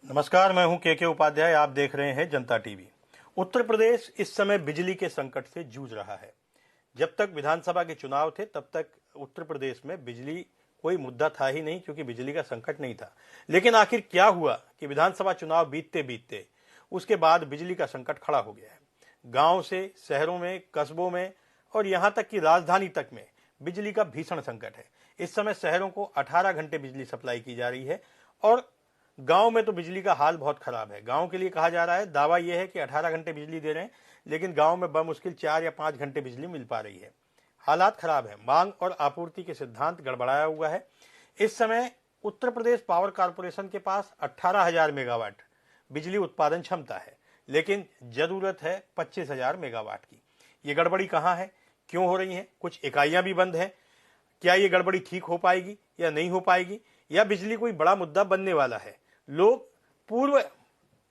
नमस्कार, मैं हूं के उपाध्याय। आप देख रहे हैं जनता टीवी। उत्तर प्रदेश इस समय बिजली के संकट से जूझ रहा है। जब तक विधानसभा के चुनाव थे तब तक उत्तर प्रदेश में बिजली कोई मुद्दा था ही नहीं, क्योंकि बिजली का संकट नहीं था। लेकिन आखिर क्या हुआ कि विधानसभा चुनाव बीतते बीतते उसके बाद बिजली का संकट खड़ा हो गया है। गांव से शहरों में, कस्बों में और यहां तक कि राजधानी तक में बिजली का भीषण संकट है। इस समय शहरों को 18 घंटे बिजली सप्लाई की जा रही है और गांव में तो बिजली का हाल बहुत खराब है। गांव के लिए कहा जा रहा है, दावा यह है कि 18 घंटे बिजली दे रहे हैं, लेकिन गांव में बमुश्किल 4 या 5 घंटे बिजली मिल पा रही है। हालात खराब है। मांग और आपूर्ति के सिद्धांत गड़बड़ाया हुआ है। इस समय उत्तर प्रदेश पावर कारपोरेशन के पास 18,000 मेगावाट बिजली उत्पादन क्षमता है, लेकिन जरूरत है 25,000 मेगावाट की। ये गड़बड़ी कहाँ है, क्यों हो रही है? कुछ इकाइयां भी बंद हैं। क्या ये गड़बड़ी ठीक हो पाएगी या नहीं हो पाएगी, या बिजली कोई बड़ा मुद्दा बनने वाला है? लोग पूर्व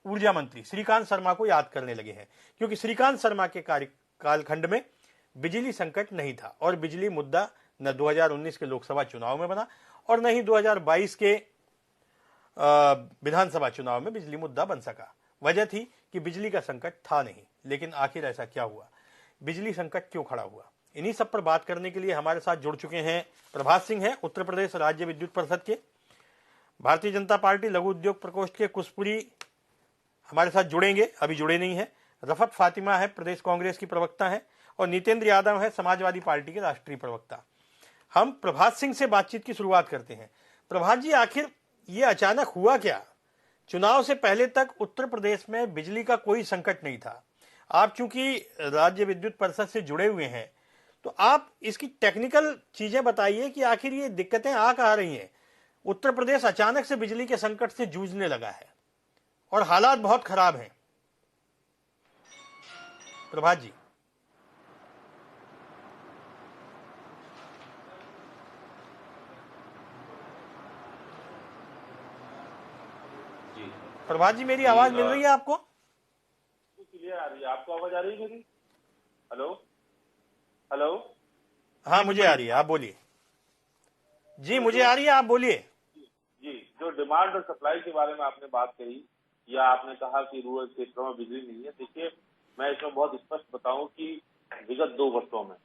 ऊर्जा मंत्री श्रीकांत शर्मा को याद करने लगे हैं, क्योंकि श्रीकांत शर्मा के कालखंड में बिजली संकट नहीं था और बिजली मुद्दा न 2019 के लोकसभा चुनाव में बना और न ही 2022 के विधानसभा चुनाव में बिजली मुद्दा बन सका। वजह थी कि बिजली का संकट था नहीं। लेकिन आखिर ऐसा क्या हुआ? बिजली संकट क्यों खड़ा हुआ? इन्हीं सब पर बात करने के लिए हमारे साथ जुड़ चुके हैं प्रभात सिंह हैं, उत्तर प्रदेश राज्य विद्युत परिषद के। भारतीय जनता पार्टी लघु उद्योग प्रकोष्ठ के कुशपुरी हमारे साथ जुड़ेंगे, अभी जुड़े नहीं है। रफत फातिमा है, प्रदेश कांग्रेस की प्रवक्ता है, और नितेंद्र यादव है, समाजवादी पार्टी के राष्ट्रीय प्रवक्ता। हम प्रभात सिंह से बातचीत की शुरुआत करते हैं। प्रभात जी, आखिर ये अचानक हुआ क्या? चुनाव से पहले तक उत्तर प्रदेश में बिजली का कोई संकट नहीं था। आप चूंकि राज्य विद्युत परिषद से जुड़े हुए हैं, तो आप इसकी टेक्निकल चीजें बताइए कि आखिर ये दिक्कतें आ कहाँ रही हैं। उत्तर प्रदेश अचानक से बिजली के संकट से जूझने लगा है और हालात बहुत खराब हैं। प्रभात जी। जी प्रभात जी, मेरी जी आवाज मिल रही है आपको? क्लियर आ रही है? आपको आवाज आ रही है मेरी? Hello hello. हाँ, मुझे आ रही है, आप बोलिए। जी, मुझे आ रही है, आप बोलिए। जी, जो डिमांड और सप्लाई के बारे में आपने बात कही, या आपने कहा कि रूरल क्षेत्रों में बिजली नहीं है, देखिए मैं इसमें बहुत स्पष्ट बताऊं कि विगत 2 वर्षों में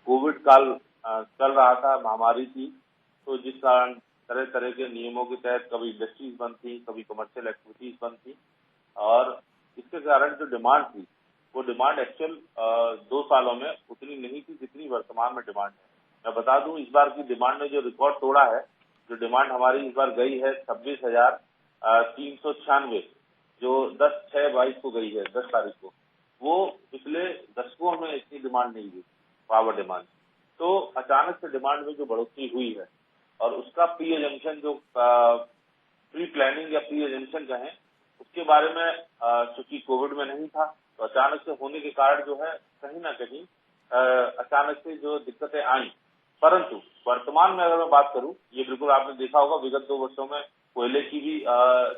कोविड काल चल रहा था, महामारी थी, तो जिस कारण तरह तरह के नियमों के तहत कभी इंडस्ट्रीज बंद थी, कभी कमर्शियल एक्टिविटीज बंद थी, और इसके कारण जो डिमांड थी वो डिमांड एक्चुअल 2 सालों में उतनी नहीं थी जितनी वर्तमान में डिमांड है। मैं बता दूं, इस बार की डिमांड ने जो रिकॉर्ड तोड़ा है, जो डिमांड हमारी इस बार गई है 26,396, जो 10/6/22 को गई है, 10 तारीख को। वो पिछले दशकों में इतनी डिमांड नहीं हुई, पावर डिमांड। तो अचानक से डिमांड में जो बढ़ोतरी हुई है, और उसका प्री एजम्पशन, जो प्री प्लानिंग या प्री एजम्पशन कहें, उसके बारे में चूंकि कोविड में नहीं था, तो अचानक से होने के कारण जो है कहीं ना कहीं अचानक से जो दिक्कतें आई। परंतु वर्तमान में अगर मैं बात करूं, ये बिल्कुल आपने देखा होगा विगत 2 वर्षों में कोयले की भी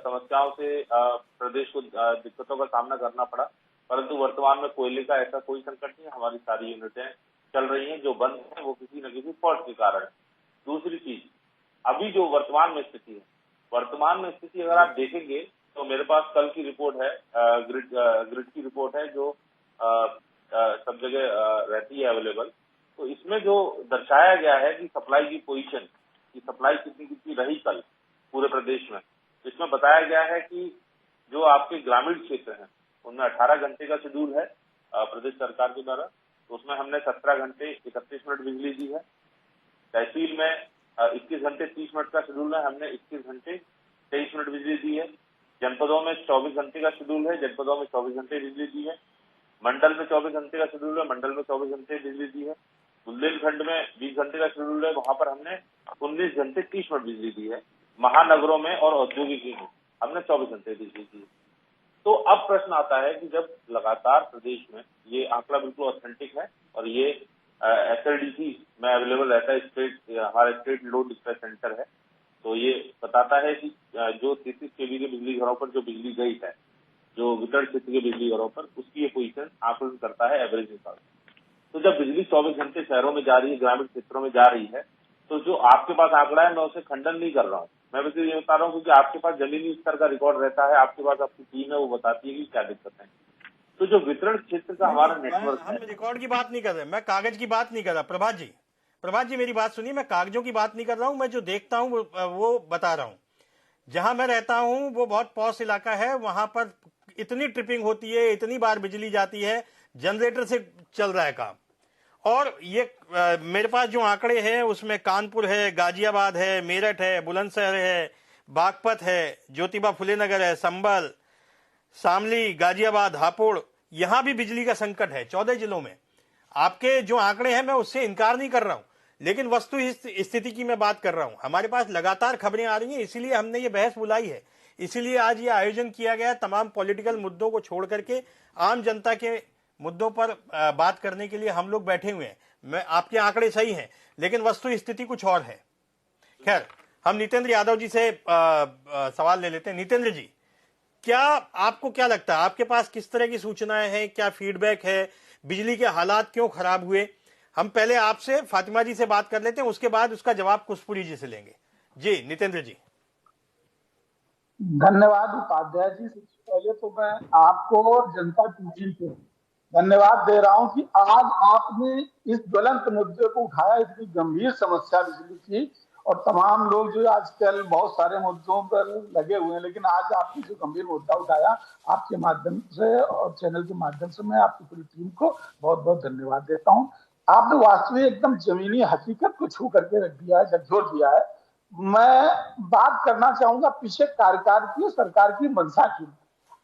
समस्याओं से प्रदेश को दिक्कतों का सामना करना पड़ा। परंतु वर्तमान में कोयले का ऐसा कोई संकट नहीं है, हमारी सारी यूनिटें चल रही हैं। जो बंद है वो किसी न किसी फॉल्ट के कारण। दूसरी चीज, अभी जो वर्तमान में स्थिति है, वर्तमान में स्थिति अगर आप देखेंगे तो मेरे पास कल की रिपोर्ट है, ग्रिड की रिपोर्ट है, जो सब जगह रहती है अवेलेबल। तो इसमें जो दर्शाया गया है कि सप्लाई की पोजीशन, की सप्लाई कितनी कितनी रही कल पूरे प्रदेश में, इसमें बताया गया है कि जो आपके ग्रामीण क्षेत्र हैं उनमें 18 घंटे का शेड्यूल है प्रदेश सरकार के द्वारा। तो उसमें हमने 17 घंटे 31 मिनट बिजली दी है। तहसील में 21 घंटे 30 मिनट का शेड्यूल है, हमने 21 घंटे 23 मिनट बिजली दी है। जनपदों में 24 घंटे का शेड्यूल है, जनपदों में 24 घंटे बिजली दी है। मंडल में 24 घंटे का शेड्यूल है, मंडल में 24 घंटे बिजली दी है। बुंदेलखंड में 20 घंटे का शेड्यूल है, वहां पर हमने 19 घंटे 30 मिनट बिजली दी है। महानगरों में और औद्योगिक में हमने 24 घंटे बिजली दी है। तो अब प्रश्न आता है कि जब लगातार प्रदेश में, ये आंकड़ा बिल्कुल ऑथेंटिक है और ये SLDC में अवेलेबल रहता है, हमारा स्टेट लोड डिस्पैच सेंटर है, तो ये बताता है कि जो 33 kV के बिजली घरों पर जो बिजली गई है, जो वितरण क्षेत्र के बिजली घरों पर, उसकी ये पोजीशन आकलन करता है एवरेज हिसाब से। तो जब बिजली 24 घंटे शहरों में जा रही है, ग्रामीण क्षेत्रों में जा रही है, तो जो आपके पास आंकड़ा है मैं उसे खंडन नहीं कर रहा हूँ, मैं बस ये बता रहा हूँ, क्योंकि आपके पास जमीनी स्तर का रिकॉर्ड रहता है, आपके पास आपकी टीम है, वो बताती है कि क्या दिक्कत है। तो जो वितरण क्षेत्र का हमारा नेटवर्क हम है, रिकॉर्ड की बात नहीं कर रहे, मैं कागज की बात नहीं कर रहा। प्रभात जी मेरी बात सुनिए, मैं कागजों की बात नहीं कर रहा हूँ, मैं जो देखता हूँ वो बता रहा हूँ। जहां मैं रहता हूं वो बहुत पॉश इलाका है, वहां पर इतनी ट्रिपिंग होती है, इतनी बार बिजली जाती है, जनरेटर से चल रहा है काम। और ये मेरे पास जो आंकड़े हैं उसमें कानपुर है, गाजियाबाद है, मेरठ है, बुलंदशहर है, बागपत है, ज्योतिबा फुले नगर है, संभल, शामली, गाजियाबाद, हापुड़, यहां भी बिजली का संकट है 14 जिलों में। आपके जो आंकड़े हैं मैं उससे इनकार नहीं कर रहा हूं, लेकिन वस्तु स्थिति की मैं बात कर रहा हूं। हमारे पास लगातार खबरें आ रही हैं, इसीलिए हमने ये बहस बुलाई है, इसीलिए आज ये आयोजन किया गया। तमाम पॉलिटिकल मुद्दों को छोड़ करके आम जनता के मुद्दों पर बात करने के लिए हम लोग बैठे हुए हैं। मैं आपके आंकड़े सही हैं, लेकिन वस्तु स्थिति कुछ और है। खैर, हम नितेंद्र यादव जी से सवाल ले लेते हैं। नितेंद्र जी, क्या आपको क्या लगता है, आपके पास किस तरह की सूचनाएं हैं, क्या फीडबैक है, बिजली के हालात क्यों खराब हुए? हम पहले आपसे फातिमा जी से बात कर लेते हैं, उसके बाद उसका जवाब कुशपुरी जी से लेंगे। जी नितेंद्र जी। धन्यवाद उपाध्याय जी। सबसे पहले तो मैं आपको और जनता टीवी को धन्यवाद दे रहा हूं कि आज आपने इस ज्वलंत मुद्दे को उठाया, इतनी गंभीर समस्या बिजली की। और तमाम लोग जो आजकल बहुत सारे मुद्दों पर लगे हुए हैं, लेकिन आज आपने जो गंभीर मुद्दा उठाया, आपके माध्यम से और चैनल के माध्यम से मैं आपकी पूरी टीम को बहुत बहुत धन्यवाद देता हूं। आपने वास्तविक एकदम जमीनी हकीकत को छू करके रख दिया है, झकझोर दिया है। मैं बात करना चाहूंगा पीछे कार्यकाल की, सरकार की मंशा की।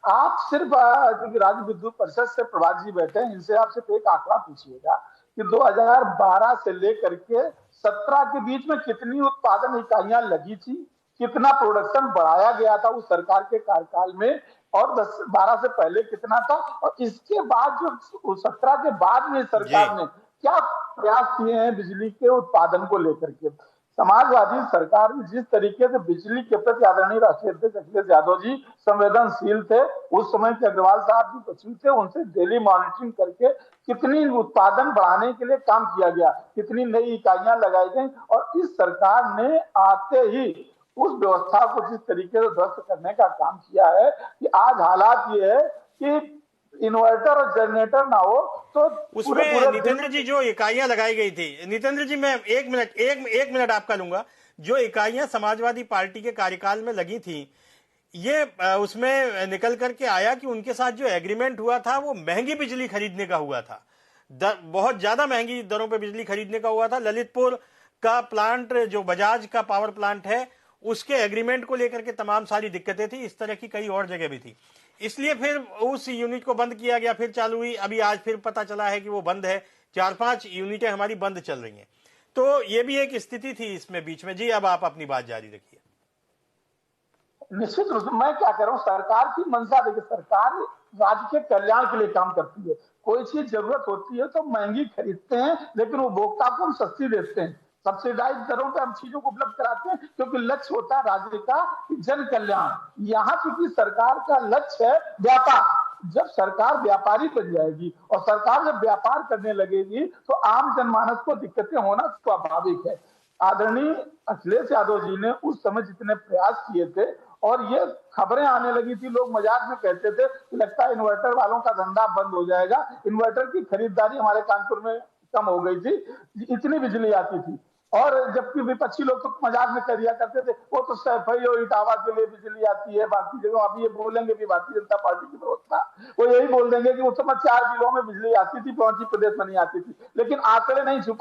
आप सिर्फ राज्य विद्युत परिषद से प्रभात जी बैठे हैं, इनसे आप सिर्फ एक आंकड़ा पूछिएगा कि 2012 से लेकर के 17 के बीच में कितनी उत्पादन इकाइयां लगी थी, कितना प्रोडक्शन बढ़ाया गया था उस सरकार के कार्यकाल में, और 10-12 से पहले कितना था, और इसके बाद जो 17 के बाद में सरकार ने क्या प्रयास किए हैं बिजली के उत्पादन को लेकर के। समाजवादी सरकार ने जिस तरीके से बिजली के प्रति आदरणीय राष्ट्रीय अध्यक्ष अखिलेश यादव जी संवेदनशील थे, उस समय के अग्रवाल साहब जी सचिव थे, उनसे डेली मॉनिटरिंग करके कितनी उत्पादन बढ़ाने के लिए काम किया गया, कितनी नई इकाइयां लगाई गई, और इस सरकार ने आते ही उस व्यवस्था को जिस तरीके से ध्वस्त करने का काम किया है कि आज हालात ये है कि इन्वर्टर और जनरेटर ना हो तो उसमें नितेंद्र जी जो इकाइयां लगाई गई थी, नितेंद्र जी मैं एक मिनट आपका लूंगा। जो इकाइयां समाजवादी पार्टी के कार्यकाल में लगी थी, ये उसमें निकल करके आया कि उनके साथ जो एग्रीमेंट हुआ था वो महंगी बिजली खरीदने का हुआ था, बहुत ज्यादा महंगी दरों पे बिजली खरीदने का हुआ था। ललितपुर का प्लांट, जो बजाज का पावर प्लांट है, उसके एग्रीमेंट को लेकर के तमाम सारी दिक्कतें थी। इस तरह की कई और जगह भी थी, इसलिए फिर उस यूनिट को बंद किया गया, फिर चालू हुई, अभी आज फिर पता चला है कि वो बंद है। 4-5 यूनिटें हमारी बंद चल रही हैं। तो ये भी एक स्थिति थी इसमें बीच में। जी अब आप अपनी बात जारी रखिए। निश्चित रूप से मैं क्या कह रहा हूं, सरकार की मंशा देखिए, सरकार राज्य के कल्याण के लिए काम करती है। कोई चीज जरूरत होती है तो महंगी खरीदते हैं, लेकिन उपभोक्ता को हम सस्ती देते हैं, सब्सिडाइज दरों पर हम चीजों को उपलब्ध कराते हैं, क्योंकि लक्ष्य होता है राज्य का जन कल्याण। यहाँ चूंकि सरकार का लक्ष्य है व्यापार, जब सरकार व्यापारी बन जाएगी और सरकार जब व्यापार करने लगेगी तो आम जनमानस को दिक्कतें होना स्वाभाविक है। आदरणीय अखिलेश यादव जी ने उस समय जितने प्रयास किए थे, और ये खबरें आने लगी थी, लोग मजाक में कहते थे कि लगता है इन्वर्टर वालों का धंधा बंद हो जाएगा, इन्वर्टर की खरीदारी हमारे कानपुर में कम हो गई थी, इतनी बिजली आती थी। और जबकि विपक्षी लोग तो मजाक में कर दिया करते थे वो तो सैफई और इटावा के लिए बिजली आती है, बाकी जगह अभी ये बोलेंगे भी भारतीय जनता पार्टी की प्रवक्ता, वो यही बोल देंगे कि उस समय 4 जिलों में बिजली आती थी, पहुंची प्रदेश में नहीं आती थी। लेकिन आंकड़े नहीं छुप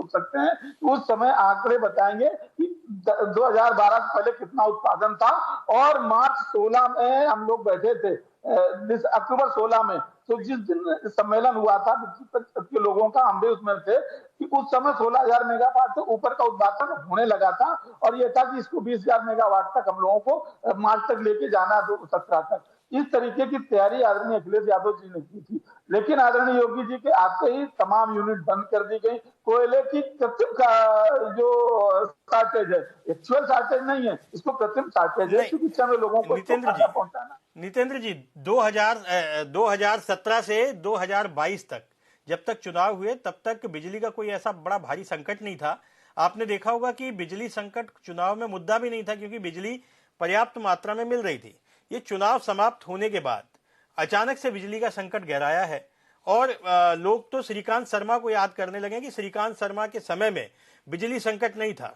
सकते हैं। उस समय आंकड़े बताएंगे कि 2012 से पहले कितना उत्पादन था। और मार्च 16 में हम लोग बैठे थे, अक्टूबर 16 में, तो जिस दिन सम्मेलन हुआ था के लोगों का, हम भी उसमें थे, कि उस समय 16,000 मेगावाट से ऊपर का उत्पादन होने लगा था, और यह था कि इसको 20,000 मेगावाट तक हम लोगों को मार्च तक लेके जाना, 2017 तक। इस तरीके की तैयारी आदरणीय अखिलेश यादव जी ने की थी। लेकिन आदरणीय योगी जी के आते ही तमाम यूनिट बंद कर दी गई। कोयले की कृत्रिम का जो शॉर्टेज है, एक्चुअल शॉर्टेज नहीं है, इसको कृत्रिम शॉर्टेज है, क्योंकि समय लोगों को पहुंचाना। नितेंद्र जी 2017 से 2022 तक, जब तक चुनाव हुए तब तक बिजली का कोई ऐसा बड़ा भारी संकट नहीं था। आपने देखा होगा कि बिजली संकट चुनाव में मुद्दा भी नहीं था, क्योंकि बिजली पर्याप्त मात्रा में मिल रही थी। ये चुनाव समाप्त होने के बाद अचानक से बिजली का संकट गहराया है और लोग तो श्रीकांत शर्मा को याद करने लगे कि श्रीकांत शर्मा के समय में बिजली संकट नहीं था।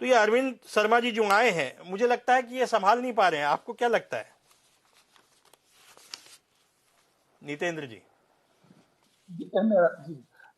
तो ये अरविंद शर्मा जी जो आए हैं, मुझे लगता है कि ये संभाल नहीं पा रहे हैं। आपको क्या लगता है नितेंद्र जी? जी,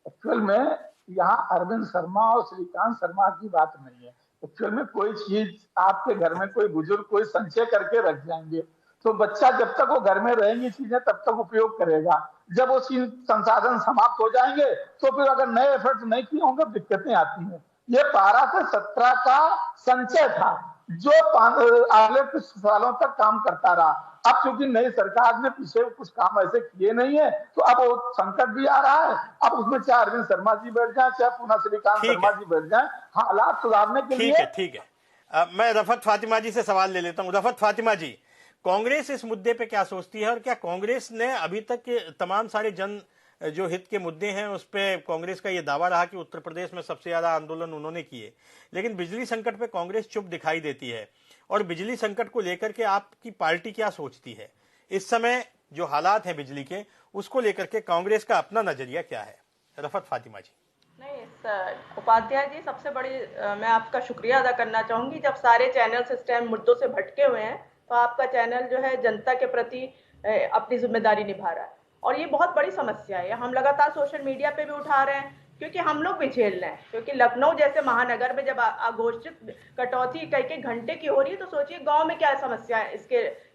एक्चुअल में यहाँ अरविंद शर्मा और श्रीकांत शर्मा की बात नहीं है। एक्चुअल में कोई चीज आपके घर में कोई बुजुर्ग कोई संचय करके रख जाएंगे, तो बच्चा जब तक वो घर में रहेंगी चीजें तब तक उपयोग करेगा। जब वो संसाधन समाप्त हो जाएंगे तो फिर अगर नए एफर्ट्स नहीं किए होंगे दिक्कतें आती हैं। ये 12 से 17 का संचय था जो अगले कुछ सालों तक काम करता रहा। अब क्योंकि नई सरकार ने पीछे कुछ काम ऐसे किए नहीं है तो अब वो संकट भी आ रहा है। अब उसमें चाहे अरविंद शर्मा जी बैठ जाए चाहे पुनः श्रीकांत शर्मा जी बैठ जाए, हालात सुधारने के लिए। ठीक है। मैं रफत फातिमा जी से सवाल ले लेता हूं। रफत फातिमा जी, कांग्रेस इस मुद्दे पे क्या सोचती है और क्या कांग्रेस ने अभी तक के तमाम सारे जन जो हित के मुद्दे हैं उस पर कांग्रेस का ये दावा रहा कि उत्तर प्रदेश में सबसे ज्यादा आंदोलन उन्होंने किए, लेकिन बिजली संकट पे कांग्रेस चुप दिखाई देती है। और बिजली संकट को लेकर के आपकी पार्टी क्या सोचती है इस समय जो हालात हैं बिजली के, उसको लेकर के कांग्रेस का अपना नजरिया क्या है? रफत फातिमा जी। नहीं सर, उपाध्याय जी, सबसे बड़ी मैं आपका शुक्रिया अदा करना चाहूंगी। जब सारे चैनल इस टाइम मुद्दों से भटके हुए हैं तो आपका चैनल जो है जनता के प्रति अपनी जिम्मेदारी निभा रहा है और ये बहुत बड़ी समस्या है। हम लगातार सोशल मीडिया पे भी उठा रहे हैं क्योंकि हम लोग भी झेल रहे हैं। क्योंकि लखनऊ जैसे महानगर में जब अघोषित कटौती कई घंटे की हो रही है तो सोचिए गांव में क्या समस्या है,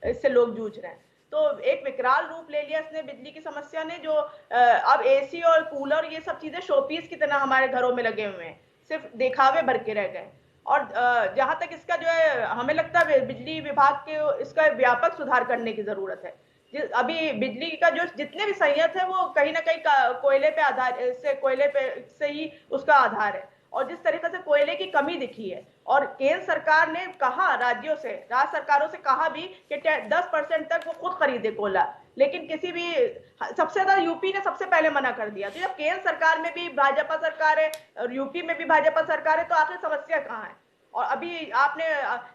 इससे लोग जूझ रहे हैं। तो एक विकराल रूप ले लिया इसने बिजली की समस्या ने, जो अब एसी और कूलर ये सब चीजें शोपीस की तरह हमारे घरों में लगे हुए हैं, सिर्फ दिखावे भर के रह गए। और जहां तक इसका जो है, हमें लगता है बिजली विभाग के इसका व्यापक सुधार करने की जरूरत है। अभी बिजली का जो जितने भी संयंत्र है वो कहीं ना कहीं कोयले पे आधार कोयले पे से ही उसका आधार है। और जिस तरीके से कोयले की कमी दिखी है, और केंद्र सरकार ने कहा राज्य सरकारों से कहा भी कि 10% तक वो खुद खरीदे कोयला, लेकिन किसी भी सबसे ज्यादा यूपी ने सबसे पहले मना कर दिया। तो जब केंद्र सरकार में भी भाजपा सरकार है और यूपी में भी भाजपा सरकार है तो आखिर समस्या कहाँ है? और अभी आपने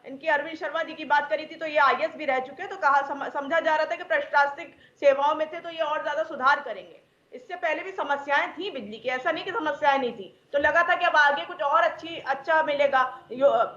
इनकी अरविंद शर्मा जी की बात करी थी, तो ये आईएएस भी रह चुके, तो कहा समझा जा रहा था कि प्रशासनिक सेवाओं में थे तो ये और ज्यादा सुधार करेंगे। इससे पहले भी समस्याएं थी बिजली की, ऐसा नहीं कि समस्याएं नहीं थी। तो लगा था कि अब आगे कुछ और अच्छा मिलेगा।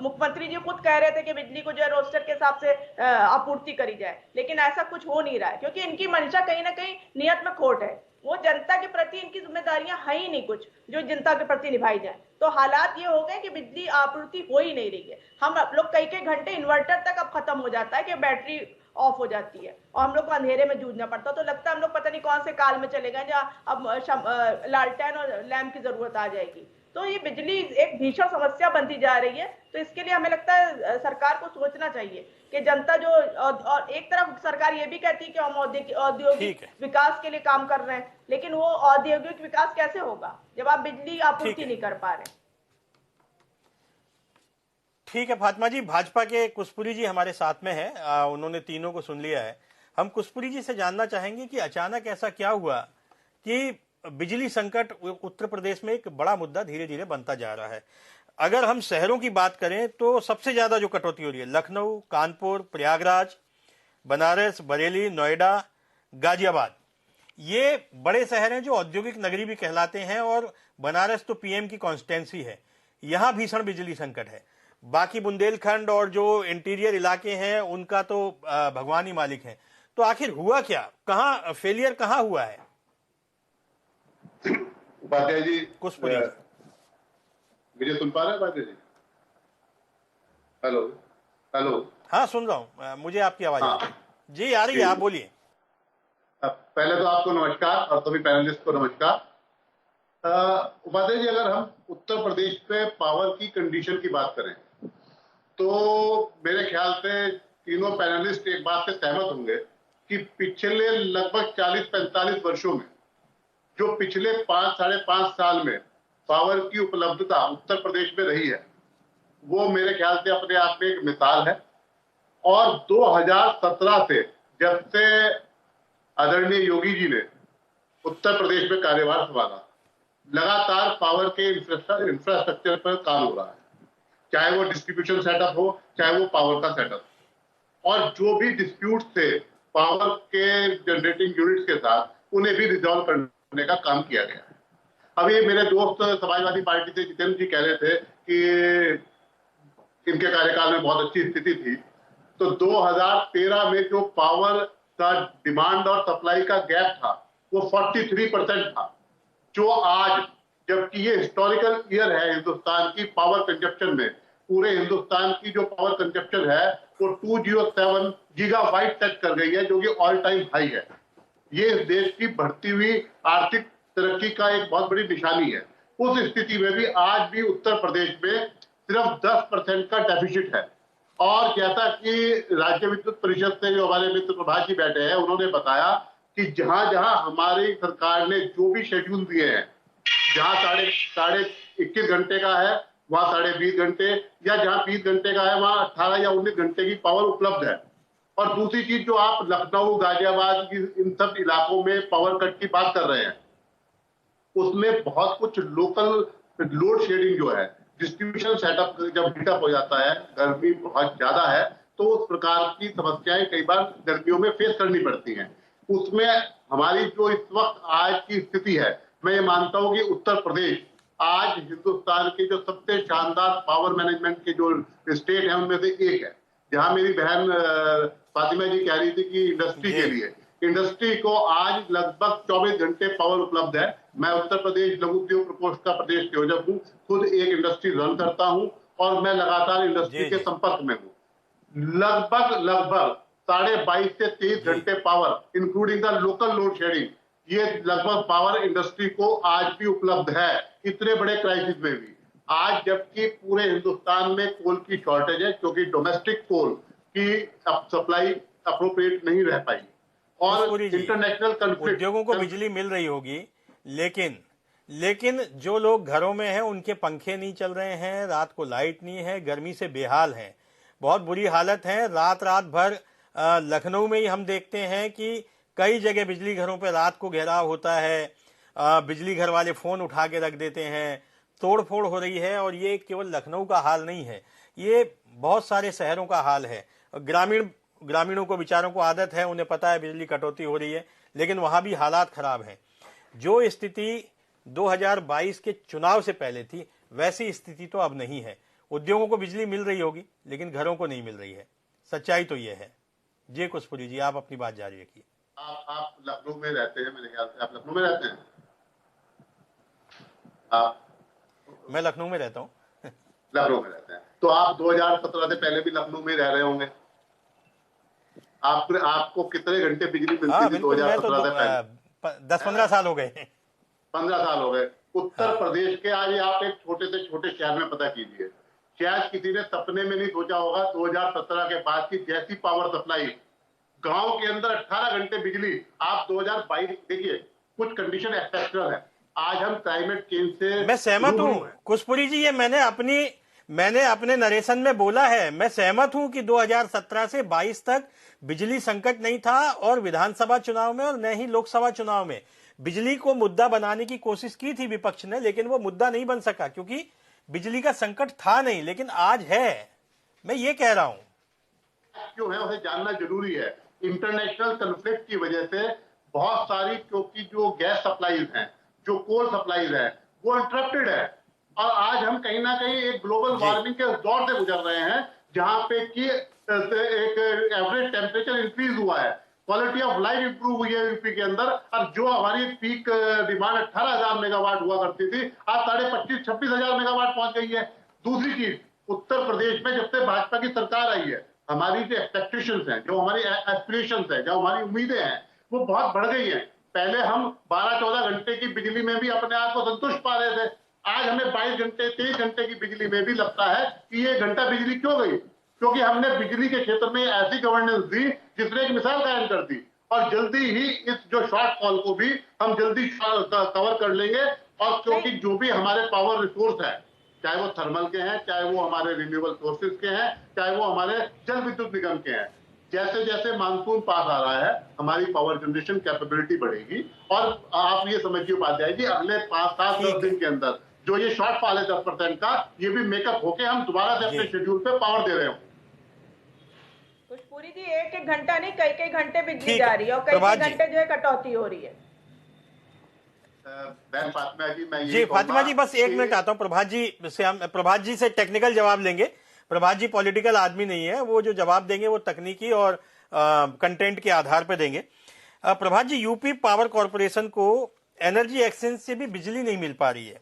मुख्यमंत्री जी खुद कह रहे थे कि बिजली को जो है रोस्टर के हिसाब से आपूर्ति करी जाए, लेकिन ऐसा कुछ हो नहीं रहा है क्योंकि इनकी मंशा कहीं ना कहीं नियत में खोट है। वो जनता के प्रति इनकी जिम्मेदारियां है ही नहीं कुछ जो जनता के प्रति निभाई जाए। तो हालात ये हो गए कि बिजली आपूर्ति हो ही नहीं रही है। हम लोग कई घंटे इन्वर्टर तक अब खत्म हो जाता है कि बैटरी ऑफ हो जाती है और हम लोग को अंधेरे में जूझना पड़ता है। तो लगता है हम लोग पता नहीं कौन से काल में चले गए जहाँ अब लालटेन और लैंप की जरूरत आ जाएगी। तो ये बिजली एक भीषण समस्या बनती जा रही है। तो इसके लिए हमें लगता है सरकार को सोचना चाहिए कि जनता जो, और एक तरफ सरकार ये भी कहती है कि हम औद्योगिक विकास के लिए काम कर रहे हैं, लेकिन वो औद्योगिक विकास कैसे होगा जब आप बिजली आपूर्ति नहीं कर पा रहे? ठीक है फातिमा जी, भाजपा के कुशपुरी जी हमारे साथ में है, उन्होंने तीनों को सुन लिया है। हम कुशपुरी जी से जानना चाहेंगे कि अचानक ऐसा क्या हुआ कि बिजली संकट उत्तर प्रदेश में एक बड़ा मुद्दा धीरे धीरे बनता जा रहा है। अगर हम शहरों की बात करें तो सबसे ज्यादा जो कटौती हो रही है लखनऊ, कानपुर, प्रयागराज, बनारस, बरेली, नोएडा, गाजियाबाद, ये बड़े शहर हैं जो औद्योगिक नगरी भी कहलाते हैं। और बनारस तो पीएम की कॉन्स्टिट्यूंसी है, यहां भीषण बिजली संकट है। बाकी बुंदेलखंड और जो इंटीरियर इलाके हैं उनका तो भगवान ही मालिक है। तो आखिर हुआ क्या, कहां फेलियर कहां हुआ है? उपाध्याय जी, कुशपुरी, मुझे सुन पा रहे हैं उपाध्याय जी? Hello hello. हाँ सुन रहा हूँ, मुझे आपकी आवाज आ रही है जी, आ रही है, आप बोलिए। पहले तो आपको नमस्कार और सभी पैनलिस्ट को नमस्कार। उपाध्याय जी, अगर हम उत्तर प्रदेश पे पावर की कंडीशन की बात करें तो मेरे ख्याल से तीनों पैनलिस्ट एक बात से सहमत होंगे कि पिछले लगभग 40-45 वर्षों में जो पिछले 5-5.5 साल में पावर की उपलब्धता उत्तर प्रदेश में रही है वो मेरे ख्याल से अपने आप में एक मिसाल है। और 2017 से जब से आदरणीय योगी जी ने उत्तर प्रदेश में कार्यभार संभाला लगातार पावर के इंफ्रास्ट्रक्चर पर काम हो रहा है, चाहे वो डिस्ट्रीब्यूशन सेटअप हो, चाहे वो पावर का सेटअप, और जो भी डिस्प्यूट थे पावर के जनरेटिंग यूनिट्स के साथ, उन्हें भी रिजॉल्व करने का काम किया गया है। अभी मेरे दोस्त समाजवादी पार्टी से जितेंद्र जी कह रहे थे कि इनके कार्यकाल में बहुत अच्छी स्थिति थी, तो 2013 में जो पावर का डिमांड और सप्लाई का गैप था वो 43% था, जो आज, जबकि ये हिस्टोरिकल ईयर है हिंदुस्तान की पावर कंजप्शन में, पूरे हिंदुस्तान की जो पावर कंजप्शन है वो 207 गीगावाट टच कर गई है, जो कि ऑल टाइम हाई है। ये देश की बढ़ती हुई आर्थिक तरक्की का एक बहुत बड़ी निशानी है। उस स्थिति में भी आज भी उत्तर प्रदेश में सिर्फ 10% का डेफिसिट है। और जैसा कि राज्य विद्युत परिषद से जो हमारे मित्र प्रभात जी बैठे हैं, उन्होंने बताया कि जहां जहां हमारी सरकार ने जो भी शेड्यूल दिए हैं, जहां साढ़े 21 घंटे का है वहां 20.5 घंटे, या जहां 20 घंटे का है वहां 18 या 19 घंटे की पावर उपलब्ध है। और दूसरी चीज, जो आप लखनऊ, गाजियाबाद इन सब इलाकों में पावर कट की बात कर रहे हैं, उसमें बहुत कुछ लोकल लोड शेडिंग जो है, डिस्ट्रीब्यूशन सेटअप जब हीटअप हो जाता है, गर्मी बहुत ज्यादा है, तो उस प्रकार की समस्याएं कई बार गर्मियों में फेस करनी पड़ती हैं। उसमें हमारी जो इस वक्त आज की स्थिति है, मैं ये मानता हूं कि उत्तर प्रदेश आज हिंदुस्तान के जो सबसे शानदार पावर मैनेजमेंट के जो स्टेट है उनमें से एक है। जहां मेरी बहन फातिमा जी कह रही थी कि इंडस्ट्री के लिए, इंडस्ट्री को आज लगभग 24 घंटे पावर उपलब्ध है। मैं उत्तर प्रदेश लघु उद्योग प्रकोष्ठ का प्रदेश संयोजक हूँ, खुद एक इंडस्ट्री रन करता हूँ और मैं लगातार इंडस्ट्री के संपर्क में हूँ। लगभग 22.5 से 23 घंटे power including the local load shedding, ये लगभग पावर इंडस्ट्री को आज भी उपलब्ध है, इतने बड़े क्राइसिस में भी। आज जबकि पूरे हिंदुस्तान में कोल की शॉर्टेज है, क्योंकि डोमेस्टिक कोल की सप्लाई अप्रोप्रिएट नहीं रह पाई, और इंटरनेशनल कॉन्फ्लिक्ट, उद्योगों को बिजली मिल रही होगी, लेकिन जो लोग घरों में हैं उनके पंखे नहीं चल रहे हैं, रात को लाइट नहीं है, गर्मी से बेहाल हैं, बहुत बुरी हालत है। रात भर लखनऊ में ही हम देखते हैं कि कई जगह बिजली घरों पर रात को घेराव होता है, बिजली घर वाले फोन उठा के रख देते हैं, तोड़ फोड़ हो रही है। और ये केवल लखनऊ का हाल नहीं है, ये बहुत सारे शहरों का हाल है। ग्रामीणों को बेचारों को आदत है, उन्हें पता है बिजली कटौती हो रही है, लेकिन वहां भी हालात खराब हैं। जो स्थिति 2022 के चुनाव से पहले थी, वैसी स्थिति तो अब नहीं है। उद्योगों को बिजली मिल रही होगी, लेकिन घरों को नहीं मिल रही है। सच्चाई तो यह है। जी कुशपुरी जी, आप अपनी बात जारी रखिए। आप लखनऊ में रहते हैं, मेरे ख्याल से आप लखनऊ में रहते हैं। मैं लखनऊ में रहता हूँ। लखनऊ में रहते हैं, तो आप 2017 से पहले भी लखनऊ में रह रहे होंगे। आपको कितने घंटे बिजली मिलती थी 2017 से पहले? 10-15 साल हो गए। 15 साल हो गए। उत्तर प्रदेश के आज आप एक छोटे से छोटे शहर में पता कीजिए, शायद किसी ने सपने में नहीं सोचा होगा 2017 के बाद की जैसी पावर सप्लाई, गांव के अंदर 18 घंटे बिजली। आप 2022 देखिए, कुछ कंडीशन एक्सेप्शनल है। आज हम क्लाइमेट चेंज से मैं सहमत हूँ कुशपुरी जी, ये मैंने अपने नरेशन में बोला है। मैं सहमत हूं कि 2017 से 22 तक बिजली संकट नहीं था, और विधानसभा चुनाव में और न ही लोकसभा चुनाव में बिजली को मुद्दा बनाने की कोशिश की थी विपक्ष ने, लेकिन वो मुद्दा नहीं बन सका क्योंकि बिजली का संकट था नहीं। लेकिन आज है, मैं ये कह रहा हूं। क्यों है उसे जानना जरूरी है। इंटरनेशनल कॉन्फ्लिक्ट की वजह से बहुत सारी, क्योंकि जो गैस सप्लाईज हैं, जो कोल सप्लाईज है, वो इंटरप्टेड है। और आज हम कहीं ना कहीं एक ग्लोबल वार्मिंग के दौर से गुजर रहे हैं, जहां पे कि एक एवरेज टेम्परेचर इंक्रीज हुआ है, क्वालिटी ऑफ लाइफ इंप्रूव हुई है यूपी के अंदर। और जो हमारी पीक डिमांड 18,000 मेगावाट हुआ करती थी, आज 25,000-26,000 मेगावाट पहुंच गई है। दूसरी चीज, उत्तर प्रदेश में जब से भाजपा की सरकार आई है, हमारी जो एक्सपेक्टेशंस हैं, जो हमारी एस्पिरेशंस है, जो हमारी उम्मीदें हैं, वो बहुत बढ़ गई हैं। पहले हम 12-14 घंटे की बिजली में भी अपने आप को संतुष्ट पा रहे थे, आज हमें 22 घंटे 23 घंटे की बिजली में भी लगता है कि ये घंटा बिजली क्यों गई, क्योंकि हमने बिजली के क्षेत्र में ऐसी गवर्नेंस दी जिसने एक मिसाल कायम कर दी। और जल्दी ही इस जो शॉर्टफॉल को भी हम जल्दी कवर कर लेंगे। और क्योंकि जो भी हमारे पावर रिसोर्स है, चाहे वो थर्मल के हैं, चाहे वो हमारे रिन्यूएबल सोर्सेज के हैं, चाहे वो हमारे जल विद्युत निगम के हैं, जैसे जैसे मानसून पास आ रहा है हमारी पावर जनरेशन कैपेबिलिटी बढ़ेगी और आप ये समझिए उपाध्याय जी अगले 5-7-10 दिन के अंदर जो ये शॉर्टफॉल है 10% का ये भी मेकअप होके हम दोबारा से अपने शेड्यूल पे पावर दे रहे हो। पुष्पूरी जी एक एक घंटा नहीं कई कई घंटे बिजली ठीक जा है, रही है और कई प्रभात कई जी। घंटे जो है कटौती हो रही है। बहन फातिमा जी मैं जी फातिमा जी बस एक मिनट आता हूं, प्रभात जी से टेक्निकल जवाब लेंगे। प्रभात जी पॉलिटिकल आदमी नहीं है, वो जो जवाब देंगे वो तकनीकी और कंटेंट के आधार पर देंगे। प्रभात जी, यूपी पावर कॉरपोरेशन को एनर्जी एक्सचेंज से भी बिजली नहीं मिल पा रही है।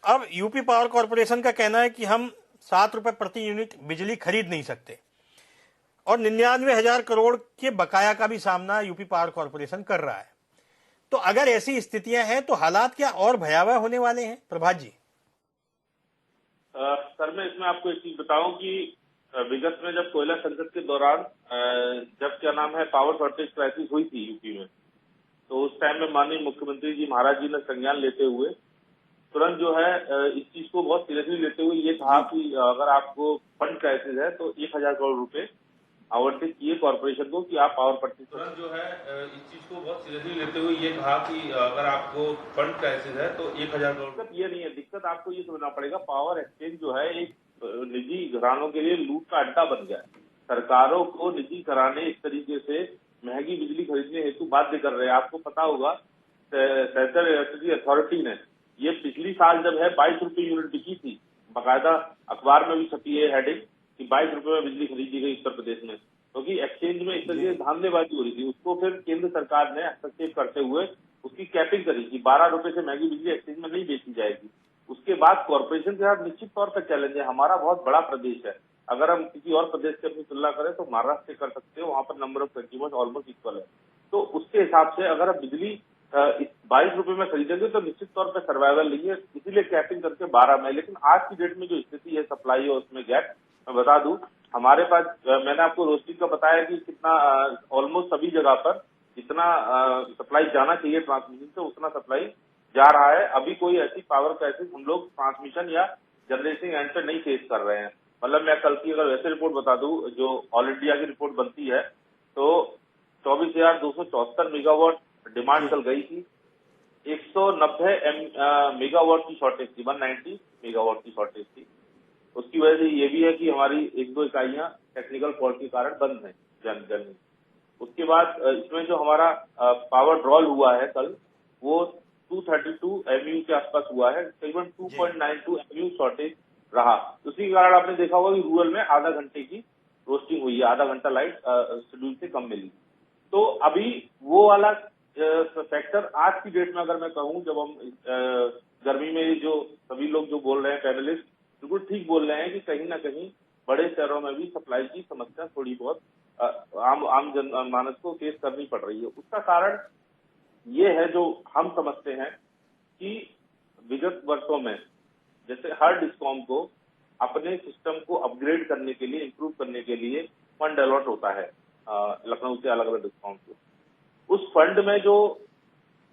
अब यूपी पावर कॉरपोरेशन का कहना है कि हम 7 रुपए प्रति यूनिट बिजली खरीद नहीं सकते और 99,000 करोड़ के बकाया का भी सामना यूपी पावर कॉरपोरेशन कर रहा है। तो अगर ऐसी स्थितियां हैं तो हालात क्या और भयावह होने वाले हैं? प्रभात जी। सर मैं इसमें आपको एक चीज बताऊं कि विगत में जब कोयला संकट के दौरान जब क्या नाम है पावर शॉर्टेज क्राइसिस हुई थी यूपी में, तो उस टाइम में माननीय मुख्यमंत्री जी महाराज जी ने संज्ञान लेते हुए तुरंत जो है इस चीज को बहुत सीरियसली लेते हुए ये कहा कि अगर आपको फंड क्राइसिस है तो 1,000 करोड़ रुपए आवंटित किए कॉर्पोरेशन को कि आप पावर पट्टी तुरंत जो है इस चीज को बहुत सीरियसली लेते हुए ये कहा कि अगर आपको फंड क्राइसिस है तो 1,000 करोड़। दिक्कत ये नहीं है, दिक्कत आपको ये समझना पड़ेगा पावर एक्सचेंज जो है एक निजी घरानों के लिए लूट का अड्डा बन गया है। सरकारों को निजी कराने इस तरीके से महंगी बिजली खरीदने हेतु बाध्य कर रहे हैं। आपको पता होगा सेंट्रल इलेक्ट्रिसिटी अथॉरिटी ने ये पिछली साल जब है 22 रुपए यूनिट बिकी थी, बाकायदा अखबार में भी छपी है हेडिंग कि 22 रुपए में बिजली खरीदी गई उत्तर प्रदेश में, क्योंकि तो एक्सचेंज में इस तरीके से धांधलेबाजी हो रही थी। उसको फिर केंद्र सरकार ने हस्तक्षेप करते हुए उसकी कैपिंग करी कि 12 रुपए से महंगी बिजली एक्सचेंज में नहीं बेची जाएगी। उसके बाद कॉर्पोरेशन के साथ निश्चित तौर पर चैलेंज है। हमारा बहुत बड़ा प्रदेश है, अगर हम किसी और प्रदेश से अपनी तुलना करें तो महाराष्ट्र से कर सकते हो, वहां पर number of consumers almost equal है। तो उसके हिसाब से अगर आप बिजली 22 रुपए में खरीदेंगे तो निश्चित तौर पर सर्वाइवल नहीं है, इसीलिए कैपिंग करके 12 में। लेकिन आज की डेट में जो स्थिति है सप्लाई और उसमें गैप, मैं बता दूं हमारे पास मैंने आपको रोस्टिंग का बताया कि कितना ऑलमोस्ट सभी जगह पर जितना सप्लाई जाना चाहिए ट्रांसमिशन से उतना सप्लाई जा रहा है। अभी कोई ऐसी पावर क्राइसिस हम लोग ट्रांसमिशन या जनरेटिंग एंड पे नहीं फेस कर रहे हैं। मतलब मैं कल की अगर वैसे रिपोर्ट बता दूं जो ऑल इंडिया की रिपोर्ट बनती है तो 24,274 मेगावाट डिमांड कल गई थी। 190 मेगावाट की शॉर्टेज थी, 190 मेगावाट की शॉर्टेज थी। उसकी वजह से ये भी है कि हमारी 1-2 इकाइयां टेक्निकल फॉल्ट के कारण बंद हैं जन। उसके बाद इसमें जो हमारा पावर ड्रॉल हुआ है कल वो 232 एमयू के आसपास हुआ है, तकरीबन 2.92 एमयू शॉर्टेज रहा। उसी के कारण आपने देखा होगा कि रूरल में आधा घंटे की रोस्टिंग हुई है, आधा घंटा लाइट शेड्यूल से कम मिली। तो अभी वो वाला फैक्टर आज की डेट में अगर मैं कहूं, जब हम गर्मी में जो सभी लोग जो बोल रहे हैं पैनलिस्ट बिल्कुल ठीक बोल रहे हैं कि कहीं ना कहीं बड़े शहरों में भी सप्लाई की समस्या थोड़ी बहुत आम जनमानस को फेस करनी पड़ रही है। उसका कारण ये है जो हम समझते हैं कि विगत वर्षों में जैसे हर डिस्कॉम को अपने सिस्टम को अपग्रेड करने के लिए, इंप्रूव करने के लिए फंड अलॉट होता है लखनऊ से अलग अलग डिस्कॉम को। उस फंड में जो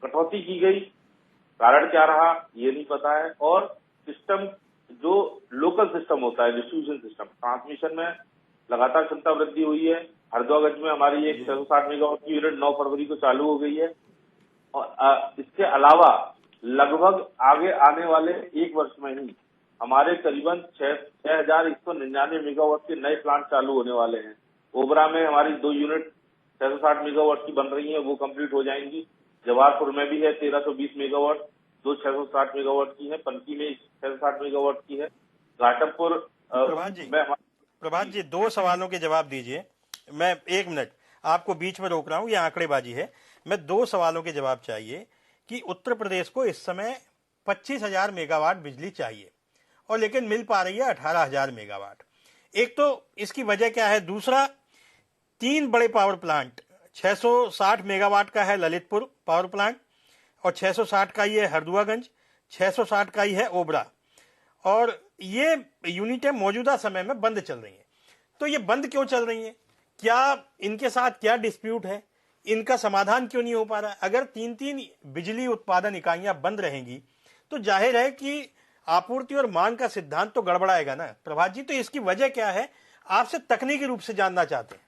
कटौती की गई, कारण क्या रहा ये नहीं पता है। और सिस्टम जो लोकल सिस्टम होता है, डिस्ट्रीब्यूशन सिस्टम, ट्रांसमिशन में लगातार क्षमता वृद्धि हुई है। हरदोगंज में हमारी एक 660 मेगावाट की यूनिट 9 फरवरी को चालू हो गई है और इसके अलावा लगभग आगे आने वाले 1 वर्ष में ही हमारे करीबन 6,199 मेगावाट के नए प्लांट चालू होने वाले हैं। ओबरा में हमारी 2 यूनिट 660 मेगावाट की बन रही है, वो कंप्लीट हो जाएंगी। जवाहरपुर में भी है 1320 मेगावाट, 2 660 मेगावाट की है। पनकी में 660 मेगावाट की है। घाटमपुर प्रभात जी 2 सवालों के जवाब दीजिए। मैं 1 मिनट आपको बीच में रोक रहा हूं, ये आंकड़ेबाजी है। मैं 2 सवालों के जवाब चाहिए कि उत्तर प्रदेश को इस समय 25,000 मेगावाट बिजली चाहिए और लेकिन मिल पा रही है 18,000 मेगावाट। एक तो इसकी वजह क्या है? दूसरा, 3 बड़े पावर प्लांट, 660 मेगावाट का है ललितपुर पावर प्लांट और 660 का ही है हरदुआगंज, 660 का ही है ओबरा, और ये यूनिटें मौजूदा समय में बंद चल रही हैं। तो ये बंद क्यों चल रही हैं? क्या इनके साथ क्या डिस्प्यूट है? इनका समाधान क्यों नहीं हो पा रहा है? अगर 3-3 बिजली उत्पादन इकाइयां बंद रहेंगी तो जाहिर है कि आपूर्ति और मांग का सिद्धांत तो गड़बड़ाएगा ना। प्रभात जी, तो इसकी वजह क्या है? आपसे तकनीकी रूप से जानना चाहते हैं।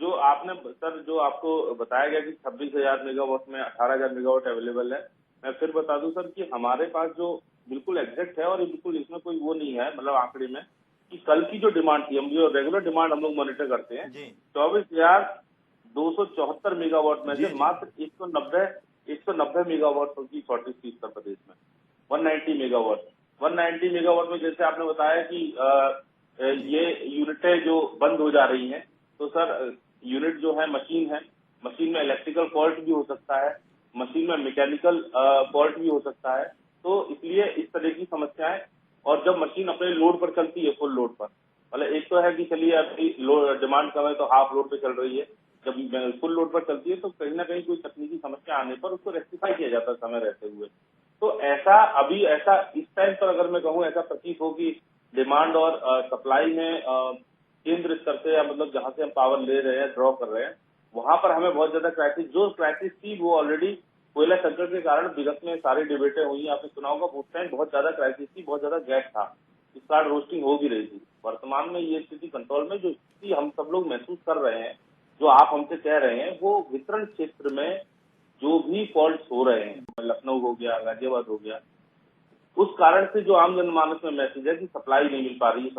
जो आपने सर जो आपको बताया गया कि 26,000 मेगावाट में 18,000 मेगावाट अवेलेबल है, मैं फिर बता दूं सर कि हमारे पास जो बिल्कुल एग्जैक्ट है और ये बिल्कुल इसमें कोई वो नहीं है, मतलब आंकड़े में, कि कल की जो डिमांड थी, हम जो रेगुलर डिमांड हम लोग मॉनिटर करते हैं, 24,274 मेगावाट में से मात्र 190 मेगावाट की शॉर्टेज थी उत्तर प्रदेश में। 190 मेगावाट में जैसे आपने बताया कि ये यूनिटें जो बंद हो जा रही हैं, तो सर यूनिट जो है मशीन में इलेक्ट्रिकल फॉल्ट भी हो सकता है, मशीन में मैकेनिकल फॉल्ट भी हो सकता है, तो इसलिए इस तरह की समस्याएं। और जब मशीन अपने लोड पर चलती है, फुल लोड पर, मतलब एक तो है कि चलिए अभी डिमांड कम है तो हाफ लोड पे चल रही है, जब फुल लोड पर चलती है तो कहीं ना कहीं कोई तकनीकी समस्या आने पर उसको रेक्टिफाई किया जाता है समय रहते हुए। तो ऐसा इस टाइम पर अगर मैं कहूँ, ऐसा प्रतीत हो कि डिमांड और सप्लाई में केंद्र स्तर से, या मतलब जहां से हम पावर ले रहे हैं, ड्रॉ कर रहे हैं, वहां पर हमें बहुत ज्यादा क्राइसिस थी वो ऑलरेडी कोयला संकट के कारण विगत में सारी डिबेटें हुई, आपने सुना होगा, उस टाइम बहुत ज्यादा क्राइसिस थी, बहुत ज्यादा गैस था, इस कारण रोस्टिंग हो भी रही थी। वर्तमान में ये स्थिति कंट्रोल में, जो स्थिति हम सब लोग महसूस कर रहे हैं, जो आप हमसे कह रहे हैं, वो वितरण क्षेत्र में जो भी फॉल्ट हो रहे हैं, लखनऊ हो गया, गाजियाबाद हो गया, उस कारण से जो आम जनमानस में मैसेज है कि सप्लाई नहीं मिल पा रही है।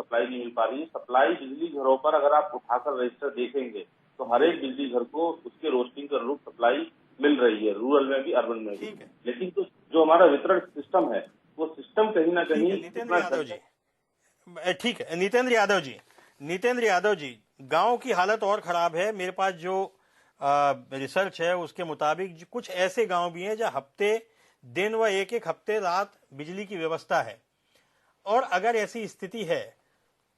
सप्लाई बिजली घरों पर अगर आप उठाकर रजिस्टर देखेंगे तो हर एक बिजली घर को उसके रोस्टिंग के अनुरूप सप्लाई मिल रही है, रूरल में भी, अर्बन में भी। लेकिन तो जो हमारा वितरण सिस्टम है, वो सिस्टम कहीं ना कहीं, ठीक है नितेंद्र यादव जी, गांव की हालत और खराब है। मेरे पास जो रिसर्च है उसके मुताबिक कुछ ऐसे गांव भी हैं जहां हफ्ते दिन व एक हफ्ते रात बिजली की व्यवस्था है। और अगर ऐसी स्थिति है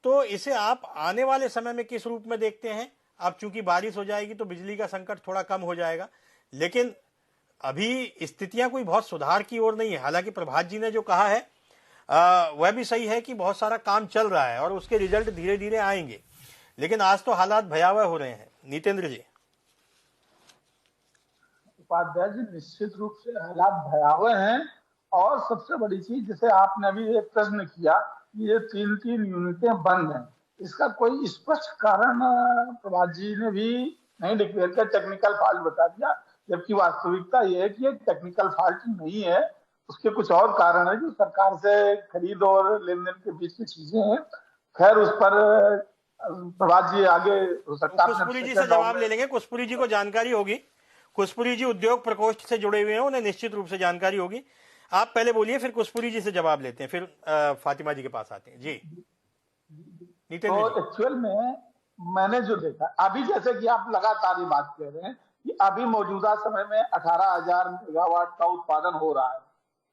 तो इसे आप आने वाले समय में किस रूप में देखते हैं? अब चूंकि बारिश हो जाएगी तो बिजली का संकट थोड़ा कम हो जाएगा, लेकिन अभी स्थितियां कोई बहुत सुधार की ओर नहीं है। हालांकि प्रभात जी ने जो कहा है वह भी सही है कि बहुत सारा काम चल रहा है और उसके रिजल्ट धीरे धीरे आएंगे, लेकिन आज तो हालात भयावह हो रहे हैं। नितेंद्र जी। उपाध्याय जी, निश्चित रूप से हालात भयावह हैं। और सबसे बड़ी चीज, जैसे आपने अभी एक प्रश्न किया, ये 3 यूनिटें बंद हैं, इसका कोई स्पष्ट कारण प्रभात जी ने भी नहीं डिक्लेयर किया, टेक्निकल फॉल्ट बता दिया, जबकि वास्तविकता ये है कि ये टेक्निकल फॉल्ट नहीं है, उसके कुछ और कारण है जो सरकार से खरीद और लेन देन के बीच की चीजें हैं। खैर, उस पर प्रभात जी आगे हो सकता है कुशपुरी जी से जवाब ले लेंगे, कुशपुरी जी को जानकारी होगी, कुशपुरी जी उद्योग प्रकोष्ठ से जुड़े हुए हैं, उन्हें निश्चित रूप से जानकारी होगी। आप पहले बोलिए, फिर कुशपुरी जी से जवाब लेते हैं, फिर फातिमा जी के पास आते हैं। जी नितेंद्र तो एक्चुअल में मैंने जो देखा, अभी जैसे कि आप लगातार ये बात कह रहे हैं कि अभी मौजूदा समय में 18,000 मेगावाट का उत्पादन हो रहा है,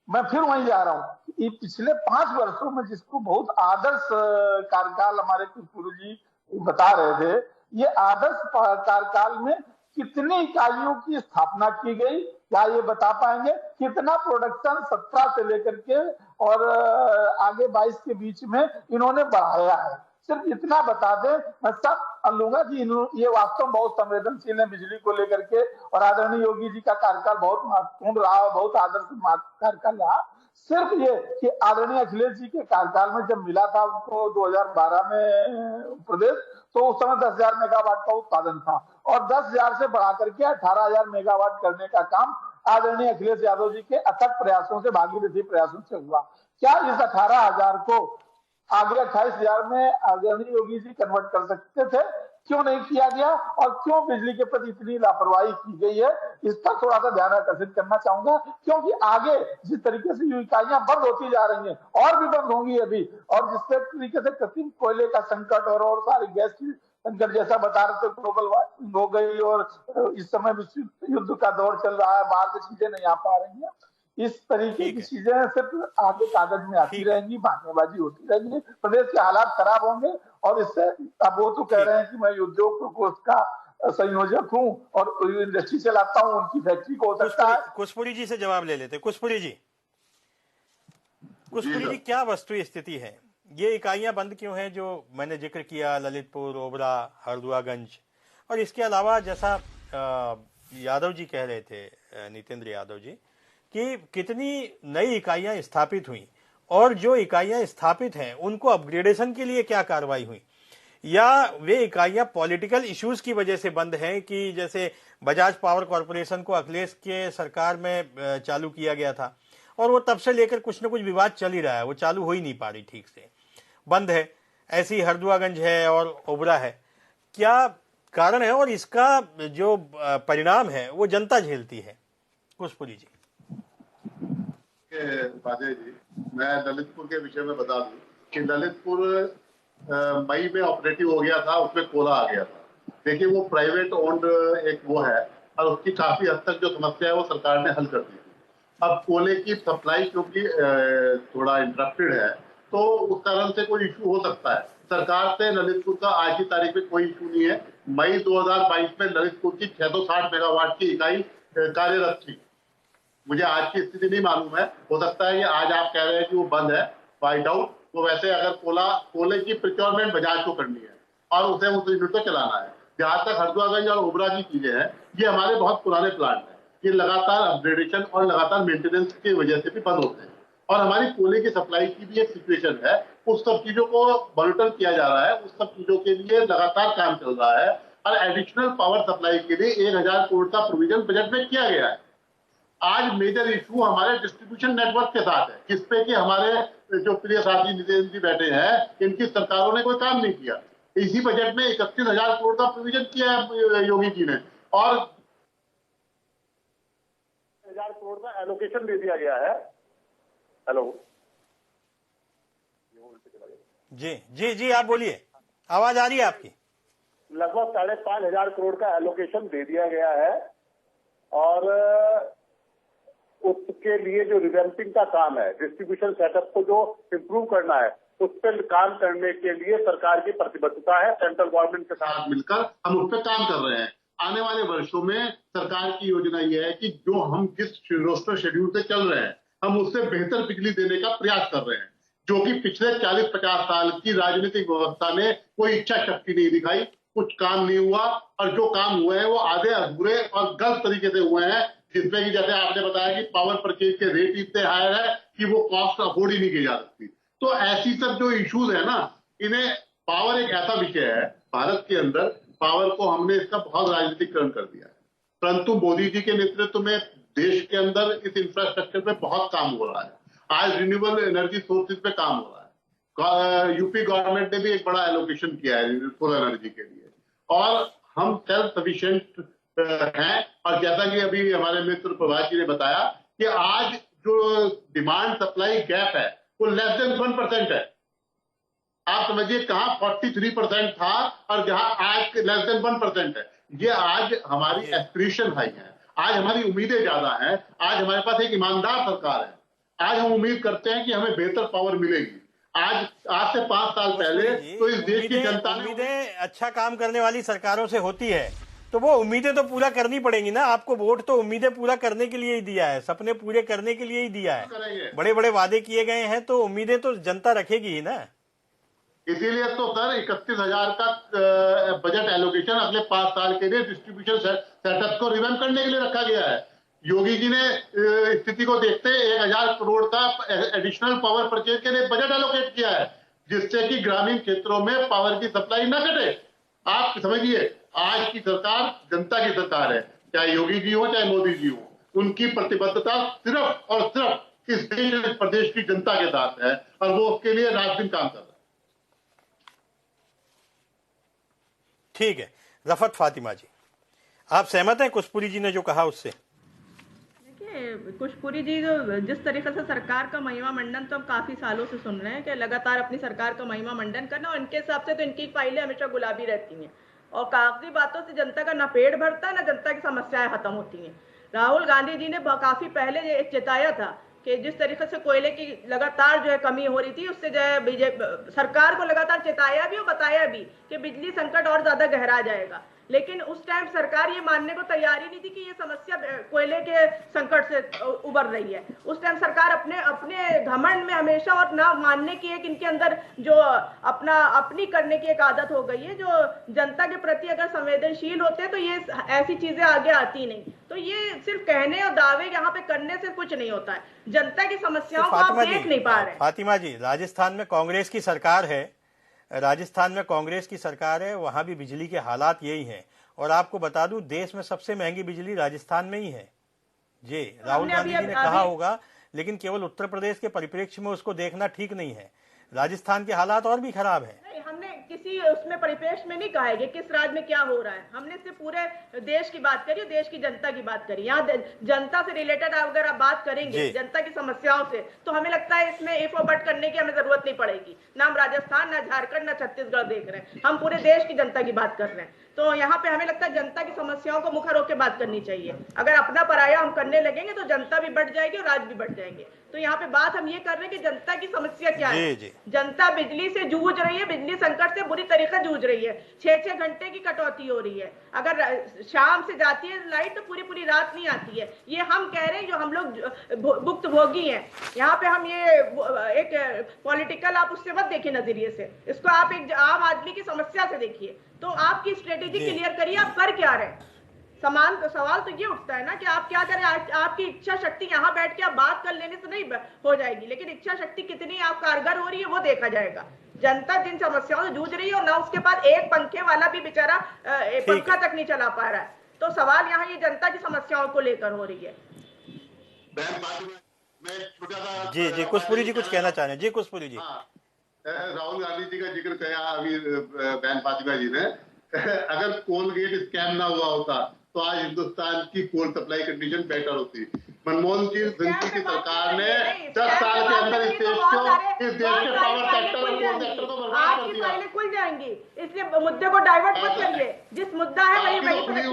मैं फिर वहीं जा रहा हूँ कि पिछले 5 वर्षों में, जिसको बहुत आदर्श कार्यकाल हमारे कुशपुरी जी बता रहे थे, ये आदर्श कार्यकाल में कितनी इकाइयों की स्थापना की गई, क्या ये बता पाएंगे? कितना प्रोडक्शन 17 से लेकर के और आगे 22 के बीच में इन्होंने बढ़ाया है? सिर्फ इतना बता दें, मैं सब लूंगा कि ये वास्तव बहुत संवेदनशील है बिजली को लेकर के, और आदरणीय योगी जी का कार्यकाल बहुत महत्वपूर्ण रहा, बहुत आदर्श कार्यकाल रहा। सिर्फ ये कि आदरणीय अखिलेश जी के कार्यकाल में जब मिला था उनको 2012 में प्रदेश, तो उस समय 10,000 मेगावाट का उत्पादन था, और 10,000 से बढ़ा करके 18,000 मेगावाट करने का काम आदरणीय अखिलेश यादव जी के अथक प्रयासों से, भागीरथी प्रयासों से हुआ। क्या इस 18,000 को आगे 28,000 में आदरणीय योगी जी कन्वर्ट कर सकते थे? क्यों नहीं किया गया, और क्यों बिजली के प्रति इतनी लापरवाही की गई है, इस पर थोड़ा सा ध्यान आकर्षित करना चाहूंगा। क्योंकि आगे जिस तरीके से इकाइयां बंद होती जा रही हैं, और भी बंद होंगी अभी, और जिस तरीके से कृत्रिम कोयले का संकट और सारी गैस की संकट जैसा बता रहे थे, ग्लोबल वार्मिंग हो गई, और इस समय विश्व युद्ध का दौर चल रहा है, बाहर से चीजें नहीं आ पा रही है, इस तरीके की चीजें सिर्फ आगे कागज में आती रहेंगी, बहानेबाजी होती रहेगी, प्रदेश के हालात खराब होंगे। और इससे अब वो तो कह रहे हैं कि मैं उद्योग प्रकोष्ठ का संयोजक हूं और इंडस्ट्री चलाता हूं, उनकी फैक्ट्री को हो सकता है। कुशपुरी जी से जवाब ले लेते। कुशपुरी जी, क्या वस्तु स्थिति है? ये इकाइयां बंद क्यों हैं जो मैंने जिक्र किया, ललितपुर, ओबरा, हरदुआगंज, और इसके अलावा जैसा यादव जी कह रहे थे, नितेंद्र यादव जी, कि कितनी नई इकाइयां स्थापित हुई और जो इकाइयां स्थापित हैं उनको अपग्रेडेशन के लिए क्या कार्रवाई हुई? या वे इकाइयां पॉलिटिकल इश्यूज की वजह से बंद हैं कि जैसे बजाज पावर कॉरपोरेशन को अखिलेश के सरकार में चालू किया गया था और वो तब से लेकर कुछ न कुछ विवाद चल ही रहा है, वो चालू हो ही नहीं पा रही ठीक से, बंद है। ऐसी हरदुआगंज है और ओबरा है, क्या कारण है और इसका जो परिणाम है वो जनता झेलती है? कुशपुरी जी। उपाध्याय जी, मैं ललितपुर के विषय में बता दूं कि ललितपुर मई में ऑपरेटिव हो गया था, उसमें कोला आ गया था। देखिए वो प्राइवेट ओन्ड एक वो है और उसकी काफी हद तक जो समस्या है वो सरकार ने हल कर दी थी। अब कोले की सप्लाई क्योंकि थोड़ा इंटरप्टेड है तो उस कारण से कोई इशू हो सकता है। सरकार से ललितपुर का आज की तारीख में कोई इशू नहीं है। मई 2022 में ललितपुर की 660 मेगावाट की इकाई कार्यरत थी। मुझे आज की स्थिति नहीं मालूम है, हो सकता है कि आज आप कह रहे हैं कि वो बंद है, बाई डाउट। तो वैसे अगर कोले की प्रोक्योरमेंट बजाज को करनी है और उसे उस यूनिट को चलाना है। जहां तक हरदुआगंज और ओबरा की चीजें हैं, ये हमारे बहुत पुराने प्लांट हैं, ये लगातार अपग्रेडेशन और लगातार मेंटेनेंस की वजह से भी बंद होते हैं और हमारी कोले की सप्लाई की भी एक सिचुएशन है। उस सब चीजों को मॉनिटर किया जा रहा है, उस सब चीजों के लिए लगातार काम चल रहा है और एडिशनल पावर सप्लाई के लिए 1000 करोड़ का प्रोविजन बजट में किया गया है। आज मेजर इशू हमारे डिस्ट्रीब्यूशन नेटवर्क के साथ है, जिसपे कि हमारे जो प्रिय साथी नितिन जी बैठे हैं, इनकी सरकारों ने कोई काम नहीं किया। इसी बजट में 31,000 करोड़ का प्रोविजन किया है योगी जी ने और 1000 करोड़ का एलोकेशन दे दिया गया है। हेलो जी जी जी, आप बोलिए, आवाज आ रही है आपकी। लगभग 5,500 करोड़ का एलोकेशन दे दिया गया है और उसके लिए जो रिवैम्पिंग का काम है, डिस्ट्रीब्यूशन सेटअप को जो इम्प्रूव करना है, उस पर काम करने के लिए सरकार की प्रतिबद्धता है। सेंट्रल गवर्नमेंट के साथ मिलकर हम उस पर काम कर रहे हैं। आने वाले वर्षों में सरकार की योजना यह है कि जो हम जिस रोस्टर शेड्यूल से चल रहे हैं, हम उससे बेहतर बिजली देने का प्रयास कर रहे हैं, जो कि पिछले 40-50 साल की राजनीतिक व्यवस्था ने कोई इच्छा शक्ति नहीं दिखाई, कुछ काम नहीं हुआ और जो काम हुए हैं वो आधे अधूरे और गलत तरीके से हुए हैं, जिसमें कि जैसे आपने बताया कि पावर परचेज के रेट इतने हायर है कि वो कॉस्ट अफोर्ड ही नहीं की जा सकती। तो ऐसी सब जो इश्यूज है ना, इन्हें पावर एक ऐसा विषय है भारत के अंदर, पावर को हमने इसका बहुत राजनीतिकरण कर दिया है। परंतु मोदी जी के नेतृत्व में देश के अंदर इस इंफ्रास्ट्रक्चर पे बहुत काम हो रहा है। आज रिन्यूएबल एनर्जी सोर्सेज पे काम हो रहा है। यूपी गवर्नमेंट ने भी एक बड़ा एलोकेशन किया है सोलर एनर्जी के लिए और हम सेल्फ सफिशिएंट हैं। और जैसा कि अभी हमारे मित्र प्रभात जी ने बताया कि आज जो डिमांड सप्लाई गैप है वो लेस देन 1% है। आप समझिए कहां 43% था और जहां आज लेस देन 1% है। ये आज हमारी एस्पिरेशन हाई है, आज हमारी उम्मीदें ज्यादा हैं, आज हमारे पास एक ईमानदार सरकार है। आज हम उम्मीद करते हैं कि हमें बेहतर पावर मिलेगी। आज से 5 साल पहले तो इस देश की जनता ने उम्मीदें अच्छा काम करने वाली सरकारों से होती है, तो वो उम्मीदें तो पूरा करनी पड़ेंगी ना। आपको वोट तो उम्मीदें पूरा करने के लिए ही दिया है, सपने पूरे करने के लिए ही दिया है। बड़े बड़े वादे किए गए हैं तो उम्मीदें तो जनता रखेगी ही ना। इसीलिए तो सर 31,000 का बजट एलोकेशन अगले 5 साल के लिए डिस्ट्रीब्यूशन सेटअप को रिवैम्प करने के लिए रखा गया है। योगी जी ने स्थिति को देखते 1000 करोड़ का एडिशनल पावर परचेज के लिए बजट एलोकेट किया है, जिससे कि ग्रामीण क्षेत्रों में पावर की सप्लाई न घटे। आप समझिए आज की सरकार जनता की सरकार है, चाहे योगी जी हो चाहे मोदी जी हो, उनकी प्रतिबद्धता सिर्फ और सिर्फ इस देश और इस प्रदेश की जनता के साथ है और वो उसके लिए रात दिन काम कर रहा है। ठीक है, रफत फातिमा जी, आप सहमत हैं कुशपुरी जी ने जो कहा उससे? देखिए, कुशपुरी जी जो जिस तरीके से सरकार का महिमा मंडन तो हम काफी सालों से सुन रहे हैं कि लगातार अपनी सरकार का महिमा मंडन करना, और इनके हिसाब से तो इनकी फाइलें हमेशा गुलाबी रहती हैं और कागजी बातों से जनता का ना पेट भरता ना जनता की समस्याएं खत्म होती हैं। राहुल गांधी जी ने काफी पहले ये चेताया था कि जिस तरीके से कोयले की लगातार जो है कमी हो रही थी, उससे जो है बीजेपी सरकार को लगातार चेताया भी और बताया भी कि बिजली संकट और ज्यादा गहरा जाएगा। लेकिन उस टाइम सरकार ये मानने को तैयार ही नहीं थी कि ये समस्या कोयले के संकट से उबर रही है। उस टाइम सरकार अपने घमंड में हमेशा और ना मानने की एक इनके अंदर जो अपनी करने की एक आदत हो गई है, जो जनता के प्रति अगर संवेदनशील होते हैं तो ये ऐसी चीजें आगे आती नहीं। तो ये सिर्फ कहने और दावे यहाँ पे करने से कुछ नहीं होता है, जनता की समस्याओं को आप देख नहीं पा रहे। फातिमा जी, राजस्थान में कांग्रेस की सरकार है, राजस्थान में कांग्रेस की सरकार है, वहां भी बिजली के हालात यही हैं। और आपको बता दूं, देश में सबसे महंगी बिजली राजस्थान में ही है। जी, राहुल गांधी जी ने कहा होगा, लेकिन केवल उत्तर प्रदेश के परिप्रेक्ष्य में उसको देखना ठीक नहीं है। राजस्थान के हालात और भी खराब हैं। नहीं, हमने किसी उसमें परिपेक्ष में नहीं कहा है कि किस राज्य में क्या हो रहा है। हमने सिर्फ पूरे देश की बात करी, देश की जनता की बात करी। यहाँ जनता से रिलेटेड अगर आप बात करेंगे, जनता की समस्याओं से, तो हमें लगता है इसमें इफ और बट करने की हमें जरूरत नहीं पड़ेगी। ना हम राजस्थान, ना झारखंड, ना छत्तीसगढ़ देख रहे हैं, हम पूरे देश की जनता की बात कर रहे हैं। तो यहाँ पे हमें लगता है जनता की समस्याओं को मुखर होकर बात करनी चाहिए। अगर अपना पराया हम करने लगेंगे तो जनता भी बढ़ जाएगी और राज्य भी बढ़ जाएंगे। तो यहाँ पे बात हम ये कर रहे हैं कि जनता की समस्या क्या है। जनता बिजली से जूझ रही है, बिजली संकट से बुरी तरीके जूझ रही है। 6-6 घंटे की कटौती हो रही है। अगर शाम से जाती है लाइट तो पूरी पूरी रात नहीं आती है। ये हम कह रहे हैं जो हम लोग भुक्तभोगी हैं। यहाँ पे हम ये एक पॉलिटिकल आप उससे मत देखिए नजरिए से, इसको आप एक आम आदमी की समस्या से देखिए। तो आपकी स्ट्रेटेजी क्लियर करिए, आप कर क्या रहे हैं। सवाल तो ये उठता है ना कि आप क्या करें। आपकी इच्छा शक्ति यहाँ बैठ के आप बात कर लेने से नहीं हो जाएगी, लेकिन इच्छा शक्ति कितनी आप कारगर हो रही है वो देखा जाएगा। जनता जिन समस्याओं से जूझ रही है और ना उसके पास एक पंखे वाला भी बेचारा पंखा तक नहीं चला पा रहा है। तो सवाल यहाँ ये जनता की समस्याओं को लेकर हो रही है। जी कुशपुरी जी कुछ कहना चाह रहे हैं। जी कुशपुरी जी। राहुल गांधी जी का जिक्र किया अभी बहन फातिमा जी ने। अगर कोलगेट स्कैम ना हुआ होता तो आज हिंदुस्तान की कोल सप्लाई कंडीशन बेटर होती। मनमोहन सिंह की सरकार ने 10 साल के अंदर इस देश के पावर सेक्टर और कोल सेक्टर को बर्बाद कर दिया। फाइलें खुल जाएंगी, इसलिए मुद्दे को डाइवर्ट मत करिए। जिस मुद्दा है वही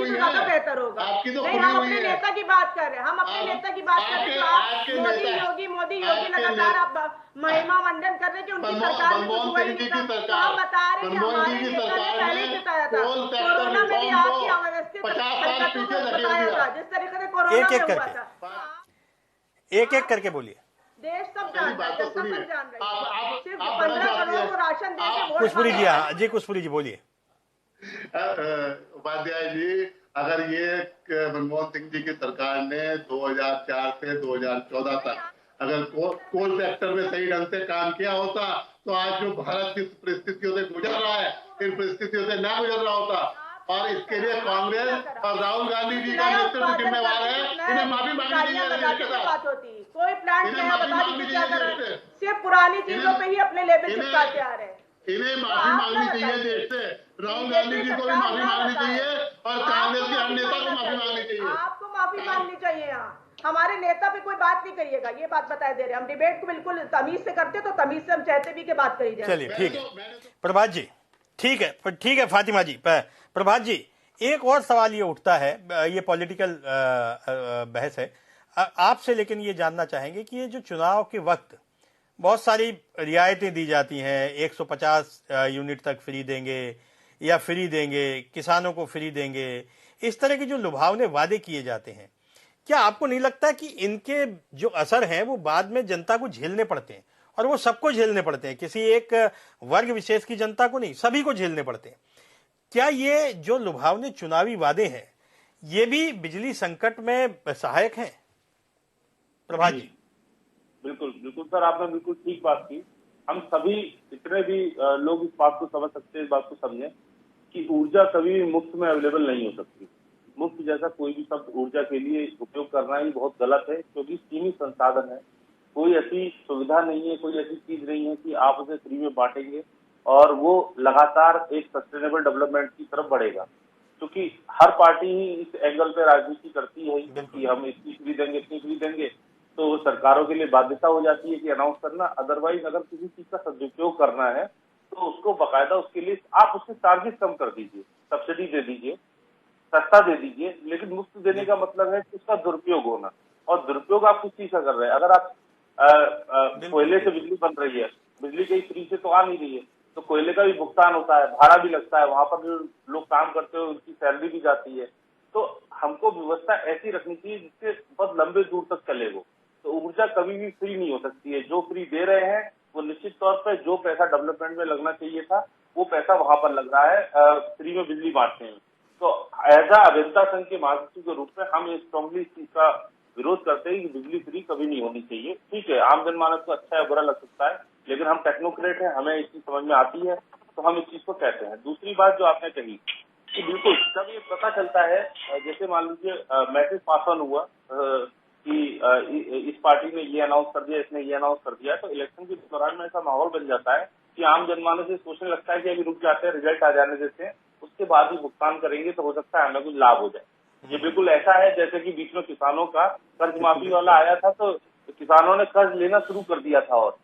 ज्यादा बेहतर होगा। नहीं, हम अपने नेता की बात कर रहे हैं, हम अपने नेता की बात कर रहे हैं। आप मोदी योगी लगातार आप महिमा मंडन कर रहे हैं कि उनकी सरकार में कुछ हुआ ही नहीं था। तो हम बता रहे हैं कि हमारे नेता ने पहले ही बताया था, कोरोना में भी आपकी अव्यवस्थित हरकतों को बताया था, जिस तरीके से कोरोना में हुआ था। एक एक करके बोलिए। देश सब जान रहा है, सब जान रहे हैं। सिर्फ 15 करोड़ को राशन देके कुशपुरी जी, हाँ जी कुशपुरी जी बोलिए। उपाध्याय जी, अगर ये मनमोहन सिंह जी की सरकार ने 2004 से 2014 तक अगर कोल सेक्टर में सही ढंग से काम किया होता तो आज जो भारत जिस परिस्थितियों से गुजर रहा है, इन परिस्थितियों से ना गुजर रहा होता। और इसके लिए कांग्रेस और राहुल गांधी जी का नेतृत्व जिम्मेवार है। इन्हें माफी मांगनी चाहिए। कोई प्लान सिर्फ पुरानी चीजों पे ही अपने लेवल चिपकाते आ रहे हैं। इन्हें माफी मांगनी चाहिए देश से। राहुल गांधी जी को भी माफी मांगनी चाहिए और कांग्रेस के हर नेता को माफी मांगनी चाहिए। आपको माफी मांगनी चाहिए। यहाँ हमारे नेता पे कोई बात नहीं करिएगा, ये बात बता दे रहे हैं। हम डिबेट को बिल्कुल तमीज से करते तो तमीज से हम चाहते भी कि बात करी जाए। चलिए ठीक है प्रभात जी, ठीक है फातिमा जी। प्रभात जी, एक और सवाल ये उठता है, ये पॉलिटिकल बहस है आपसे, लेकिन ये जानना चाहेंगे कि ये जो चुनाव के वक्त बहुत सारी रियायतें दी जाती हैं, 150 यूनिट तक फ्री देंगे या फ्री देंगे, किसानों को फ्री देंगे, इस तरह के जो लुभावने वादे किए जाते हैं, क्या आपको नहीं लगता कि इनके जो असर हैं वो बाद में जनता को झेलने पड़ते हैं? और वो सबको झेलने पड़ते हैं, किसी एक वर्ग विशेष की जनता को नहीं, सभी को झेलने पड़ते हैं। क्या ये जो लुभावने चुनावी वादे हैं ये भी बिजली संकट में सहायक हैं? प्रभात जी। बिल्कुल सर, आपने बिल्कुल ठीक बात की। हम सभी जितने भी लोग इस बात को समझ सकते हैं, इस बात को समझें कि ऊर्जा कभी भी मुफ्त में अवेलेबल नहीं हो सकती। मुफ्त जैसा कोई भी शब्द ऊर्जा के लिए उपयोग करना ही बहुत गलत है, क्योंकि सीमित संसाधन है। कोई ऐसी सुविधा नहीं है, कोई ऐसी चीज नहीं है कि आप उसे फ्री में बांटेंगे और वो लगातार एक सस्टेनेबल डेवलपमेंट की तरफ बढ़ेगा। क्योंकि हर पार्टी ही इस एंगल पे राजनीति करती है कि हम इतनी फ्री देंगे, इतनी फ्री देंगे, तो सरकारों के लिए बाध्यता हो जाती है कि अनाउंस करना। अदरवाइज अगर किसी चीज का सदुपयोग करना है तो उसको बकायदा उसके लिए आप उसके चार्जेस कम कर दीजिए, सब्सिडी दे दीजिए, सस्ता दे दीजिए। लेकिन मुफ्त देने का मतलब है कि उसका दुरुपयोग होना, और दुरुपयोग आप किस चीज का कर रहे हैं। अगर आप कोयले से बिजली बन रही है, बिजली कहीं फ्री से तो आ नहीं रही है, तो कोयले का भी भुगतान होता है, भाड़ा भी लगता है, वहां पर जो लोग काम करते हैं उनकी सैलरी भी जाती है। तो हमको व्यवस्था ऐसी रखनी चाहिए जिससे बहुत लंबे दूर तक चले वो। तो ऊर्जा कभी भी फ्री नहीं हो सकती है। जो फ्री दे रहे हैं वो निश्चित तौर पर जो पैसा डेवलपमेंट में लगना चाहिए था वो पैसा वहां पर लग रहा है फ्री में बिजली बांटने में। तो एज अभियंता संघ के महासचिव के रूप में हम स्ट्रांगली इस चीज का विरोध करते हैं कि बिजली फ्री कभी नहीं होनी चाहिए। ठीक है, आम जनमानस को अच्छा या बुरा लग सकता है, लेकिन हम टेक्नोक्रेट हैं, हमें इस चीज समझ में आती है तो हम इस चीज को कहते हैं। दूसरी बात जो आपने कही कि बिल्कुल जब ये पता चलता है, जैसे मान लीजिए मैसेज पास ऑन हुआ कि इस पार्टी ने ये अनाउंस कर दिया, इसने ये अनाउंस कर दिया, तो इलेक्शन के दौरान में ऐसा माहौल बन जाता है कि आम जनमानस से सोचने लगता है कि अभी रुक जाते हैं, रिजल्ट आ जाने देते हैं, उसके बाद ही भुगतान करेंगे तो हो सकता है हमें कुछ लाभ हो जाए। ये बिल्कुल ऐसा है जैसे कि बीच में किसानों का कर्ज माफी वाला आया था, तो किसानों ने कर्ज लेना शुरू कर दिया था। और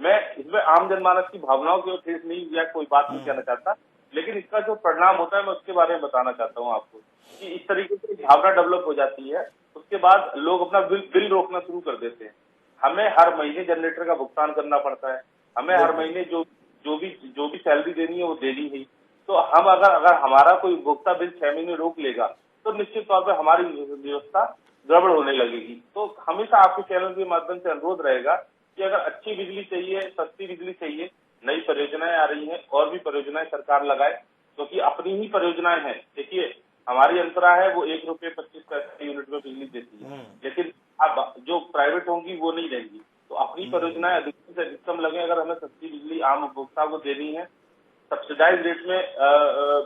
मैं इसमें आम जनमानस की भावनाओं को ठेस नहीं दिया, कोई बात नहीं कहना चाहता, लेकिन इसका जो परिणाम होता है मैं उसके बारे में बताना चाहता हूँ आपको कि इस तरीके से भावना डेवलप हो जाती है। उसके बाद लोग अपना बिल रोकना शुरू कर देते हैं। हमें हर महीने जनरेटर का भुगतान करना पड़ता है, हमें हर महीने जो भी सैलरी देनी है वो देनी है। तो हम अगर हमारा कोई उपभोक्ता बिल 6 महीने रोक लेगा तो निश्चित तौर पर हमारी व्यवस्था गड़बड़ होने लगेगी। तो हमेशा आपके चैनल के माध्यम से अनुरोध रहेगा कि अगर अच्छी बिजली चाहिए, सस्ती बिजली चाहिए, नई परियोजनाएं आ रही हैं, और भी परियोजनाएं सरकार लगाए, क्योंकि अपनी ही परियोजनाएं हैं। देखिए हमारी अंतरा है वो 1 रुपये 25 पैसे यूनिट में बिजली देती है, लेकिन अब जो प्राइवेट होंगी वो नहीं रहेंगी। तो अपनी परियोजनाएं अधिकतम से अधिकतम लगे। अगर हमें सस्ती बिजली आम उपभोक्ता को देनी है, सब्सिडाइज रेट में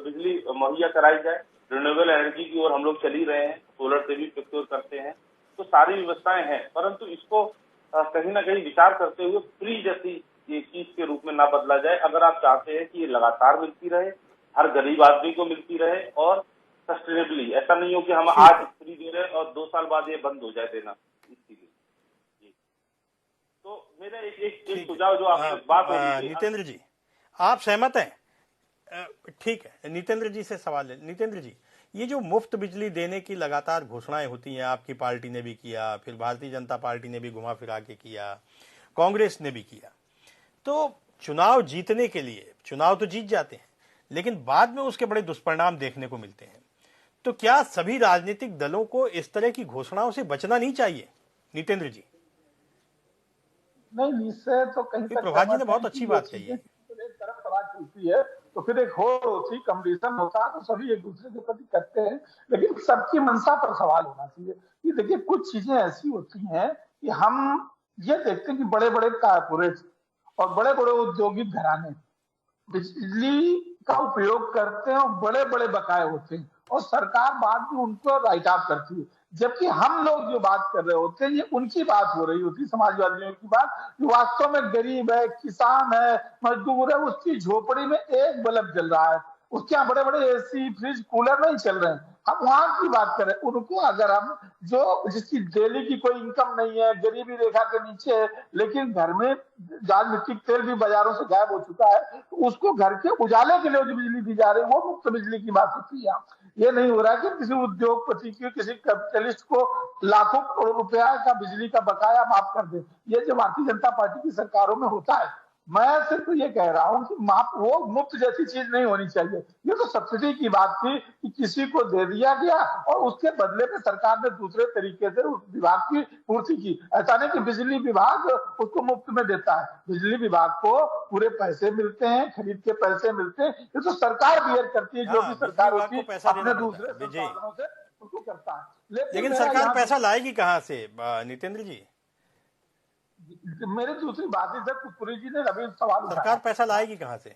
बिजली मुहैया कराई जाए, रिन्यूएबल एनर्जी की ओर हम लोग चल ही रहे हैं, सोलर से भी प्रोक्योर करते हैं, तो सारी व्यवस्थाएं हैं, परंतु इसको कहीं ना कहीं विचार करते हुए फ्री जैसी चीज के रूप में ना बदला जाए। अगर आप चाहते हैं कि ये लगातार मिलती रहे, हर गरीब आदमी को मिलती रहे और सस्टेनेबली, ऐसा नहीं हो कि हम आज फ्री दे रहे हैं और 2 साल बाद ये बंद हो जाए देना इसके लिए। तो मेरा एक सुझाव जो आपसे बात हो रही थी। नितेंद्र जी, आप सहमत हैं? ठीक है, नितेंद्र जी से सवाल है। नितेंद्र जी, ये जो मुफ्त बिजली देने की लगातार घोषणाएं होती हैं, आपकी पार्टी ने भी किया, फिर भारतीय जनता पार्टी ने भी घुमा फिरा के किया, कांग्रेस ने भी किया, तो चुनाव जीतने के लिए, चुनाव तो जीत जाते हैं लेकिन बाद में उसके बड़े दुष्परिणाम देखने को मिलते हैं। तो क्या सभी राजनीतिक दलों को इस तरह की घोषणाओं से बचना नहीं चाहिए? नितेंद्र जी। नहीं, इससे तो कहीं तक प्रभात जी ने बहुत अच्छी बात कही है। एक तरफ सवाल चलती है तो फिर एक होड़ होती, कंपटीशन होता, तो सभी एक दूसरे के प्रति करते हैं, लेकिन सबकी मंशा पर सवाल होना चाहिए। कि देखिए कुछ चीजें ऐसी होती हैं कि हम ये देखते हैं कि बड़े बड़े कारपोरेट और बड़े बड़े औद्योगिक घराने बिजली का उपयोग करते हैं और बड़े बड़े बकाए होते हैं, और सरकार बाद में उनको राइट ऑफ करती है। जबकि हम लोग जो बात कर रहे होते हैं ये उनकी बात हो रही होती है, समाजवादियों की बात, जो वास्तव में गरीब है, किसान है, मजदूर है, उसकी झोपड़ी में एक बल्ब जल रहा है, उसके यहाँ बड़े बड़े एसी फ्रिज कूलर नहीं चल रहे हैं। हम वहां की बात करें, उनको अगर हम जो जिसकी डेली की कोई इनकम नहीं है, गरीबी रेखा के नीचे है, लेकिन घर में राजनीतिक तेल भी बाजारों से गायब हो चुका है, तो उसको घर के उजाले के लिए जो बिजली दी जा रही है वो मुफ्त बिजली की बात होती है। ये नहीं हो रहा है कि किसी उद्योगपति की, किसी कैपिटलिस्ट को लाखों करोड़ रुपया का बिजली का बकाया माफ कर दे। ये जो भारतीय जनता पार्टी की सरकारों में होता है। मैं सिर्फ ये कह रहा हूं कि माफ, वो मुफ्त जैसी चीज नहीं होनी चाहिए। ये तो सब्सिडी की बात थी कि किसी को दे दिया गया और उसके बदले में सरकार ने दूसरे तरीके से उस विभाग की पूर्ति की। ऐसा नहीं कि बिजली विभाग उसको मुफ्त में देता है, बिजली विभाग को पूरे पैसे मिलते हैं, खरीद के पैसे मिलते हैं। ये तो सरकार बियर करती है, जो भी सरकार होती है अपने दूसरे संसाधनों से उसको करता है। लेकिन सरकार पैसा लाएगी कहाँ से नितेंद्र जी? मेरी दूसरी बात है, पुरी जी ने अभी सवाल उठाया, सरकार पैसा लाएगी कहाँ से?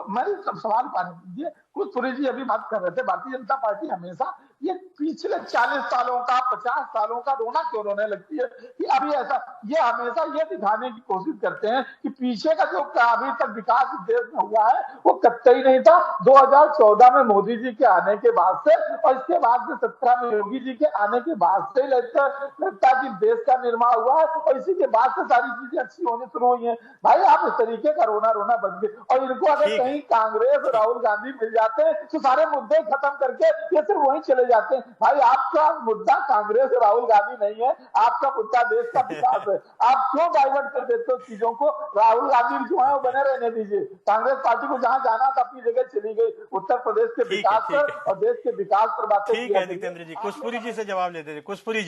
मेरे सवाल पाने दीजिए। कुछ पुरी जी अभी बात कर रहे थे, भारतीय जनता पार्टी हमेशा ये पिछले 40 सालों का, 50 सालों का रोना क्यों रोने लगती है कि अभी ऐसा, ये हमेशा ये दिखाने की कोशिश करते हैं कि पीछे का जो अभी तक विकास देश में हुआ है वो कतई नहीं था। 2014 में मोदी जी के आने के बाद से और इसके बाद में 17 में योगी जी के आने के बाद से लगता कि देश का निर्माण हुआ है, और इसी के बाद से सारी चीजें अच्छी होनी शुरू हुई है। भाई आप इस तरीके का रोना रोना बंद गए, और इनको अगर कहीं कांग्रेस और राहुल गांधी मिल जाते हैं तो सारे मुद्दे खत्म करके ये सिर्फ वहीं चले जाते हैं। भाई आपका मुद्दा कांग्रेस और राहुल गांधी नहीं है, आपका मुद्दा देश का विकास है। आप क्यों डाइवर्ट कर देते हो चीजों को? राहुल गांधी जो है वो बने रहने दीजिए, कांग्रेस पार्टी को जहां जाना था अपनी जगह चली गई, उत्तर प्रदेश के विकास पर और देश के विकास पर बातें। ठीक है नितेंद्र जी, कुशपुरी जी से जवाब लेते थे। कुशपुरी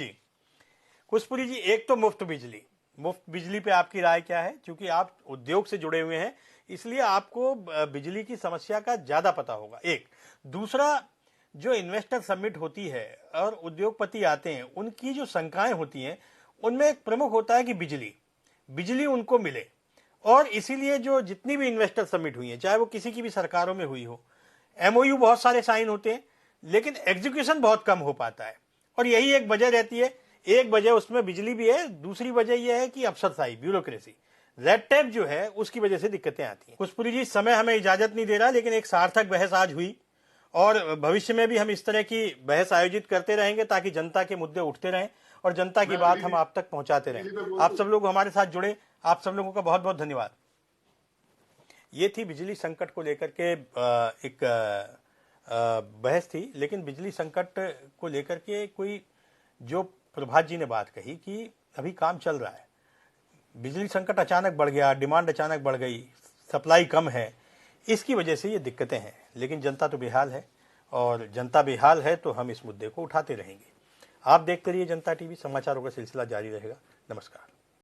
जी, एक तो मुफ्त बिजली पे आपकी राय क्या है? क्योंकि आप उद्योग से जुड़े हुए हैं इसलिए आपको बिजली की समस्या का ज्यादा पता होगा। एक दूसरा, जो इन्वेस्टर समिट होती है और उद्योगपति आते हैं, उनकी जो शंकाएं होती हैं उनमें एक प्रमुख होता है कि बिजली उनको मिले, और इसीलिए जो जितनी भी इन्वेस्टर समिट हुई है, चाहे वो किसी की भी सरकारों में हुई हो, एमओयू बहुत सारे साइन होते हैं, लेकिन एग्जीक्यूशन बहुत कम हो पाता है। और यही एक वजह रहती है। एक वजह उसमें बिजली भी है, दूसरी वजह यह है कि अफसरशाही, ब्यूरोक्रेसी, रेड टेप जो है, उसकी वजह से दिक्कतें आती हैं। खुशपुरी जी, समय हमें इजाजत नहीं दे रहा, लेकिन एक सार्थक बहस आज हुई और भविष्य में भी हम इस तरह की बहस आयोजित करते रहेंगे ताकि जनता के मुद्दे उठते रहें और जनता की बात हम आप तक पहुंचाते रहें। आप सब लोग हमारे साथ जुड़े, आप सब लोगों का बहुत बहुत धन्यवाद। ये थी बिजली संकट को लेकर के एक बहस थी, लेकिन बिजली संकट को लेकर के कोई जो प्रभात जी ने बात कही कि अभी काम चल रहा है, बिजली संकट अचानक बढ़ गया, डिमांड अचानक बढ़ गई, सप्लाई कम है, इसकी वजह से ये दिक्कतें हैं। लेकिन जनता तो बेहाल है और जनता बेहाल है तो हम इस मुद्दे को उठाते रहेंगे। आप देखते रहिए जनता टीवी, समाचारों का सिलसिला जारी रहेगा। नमस्कार।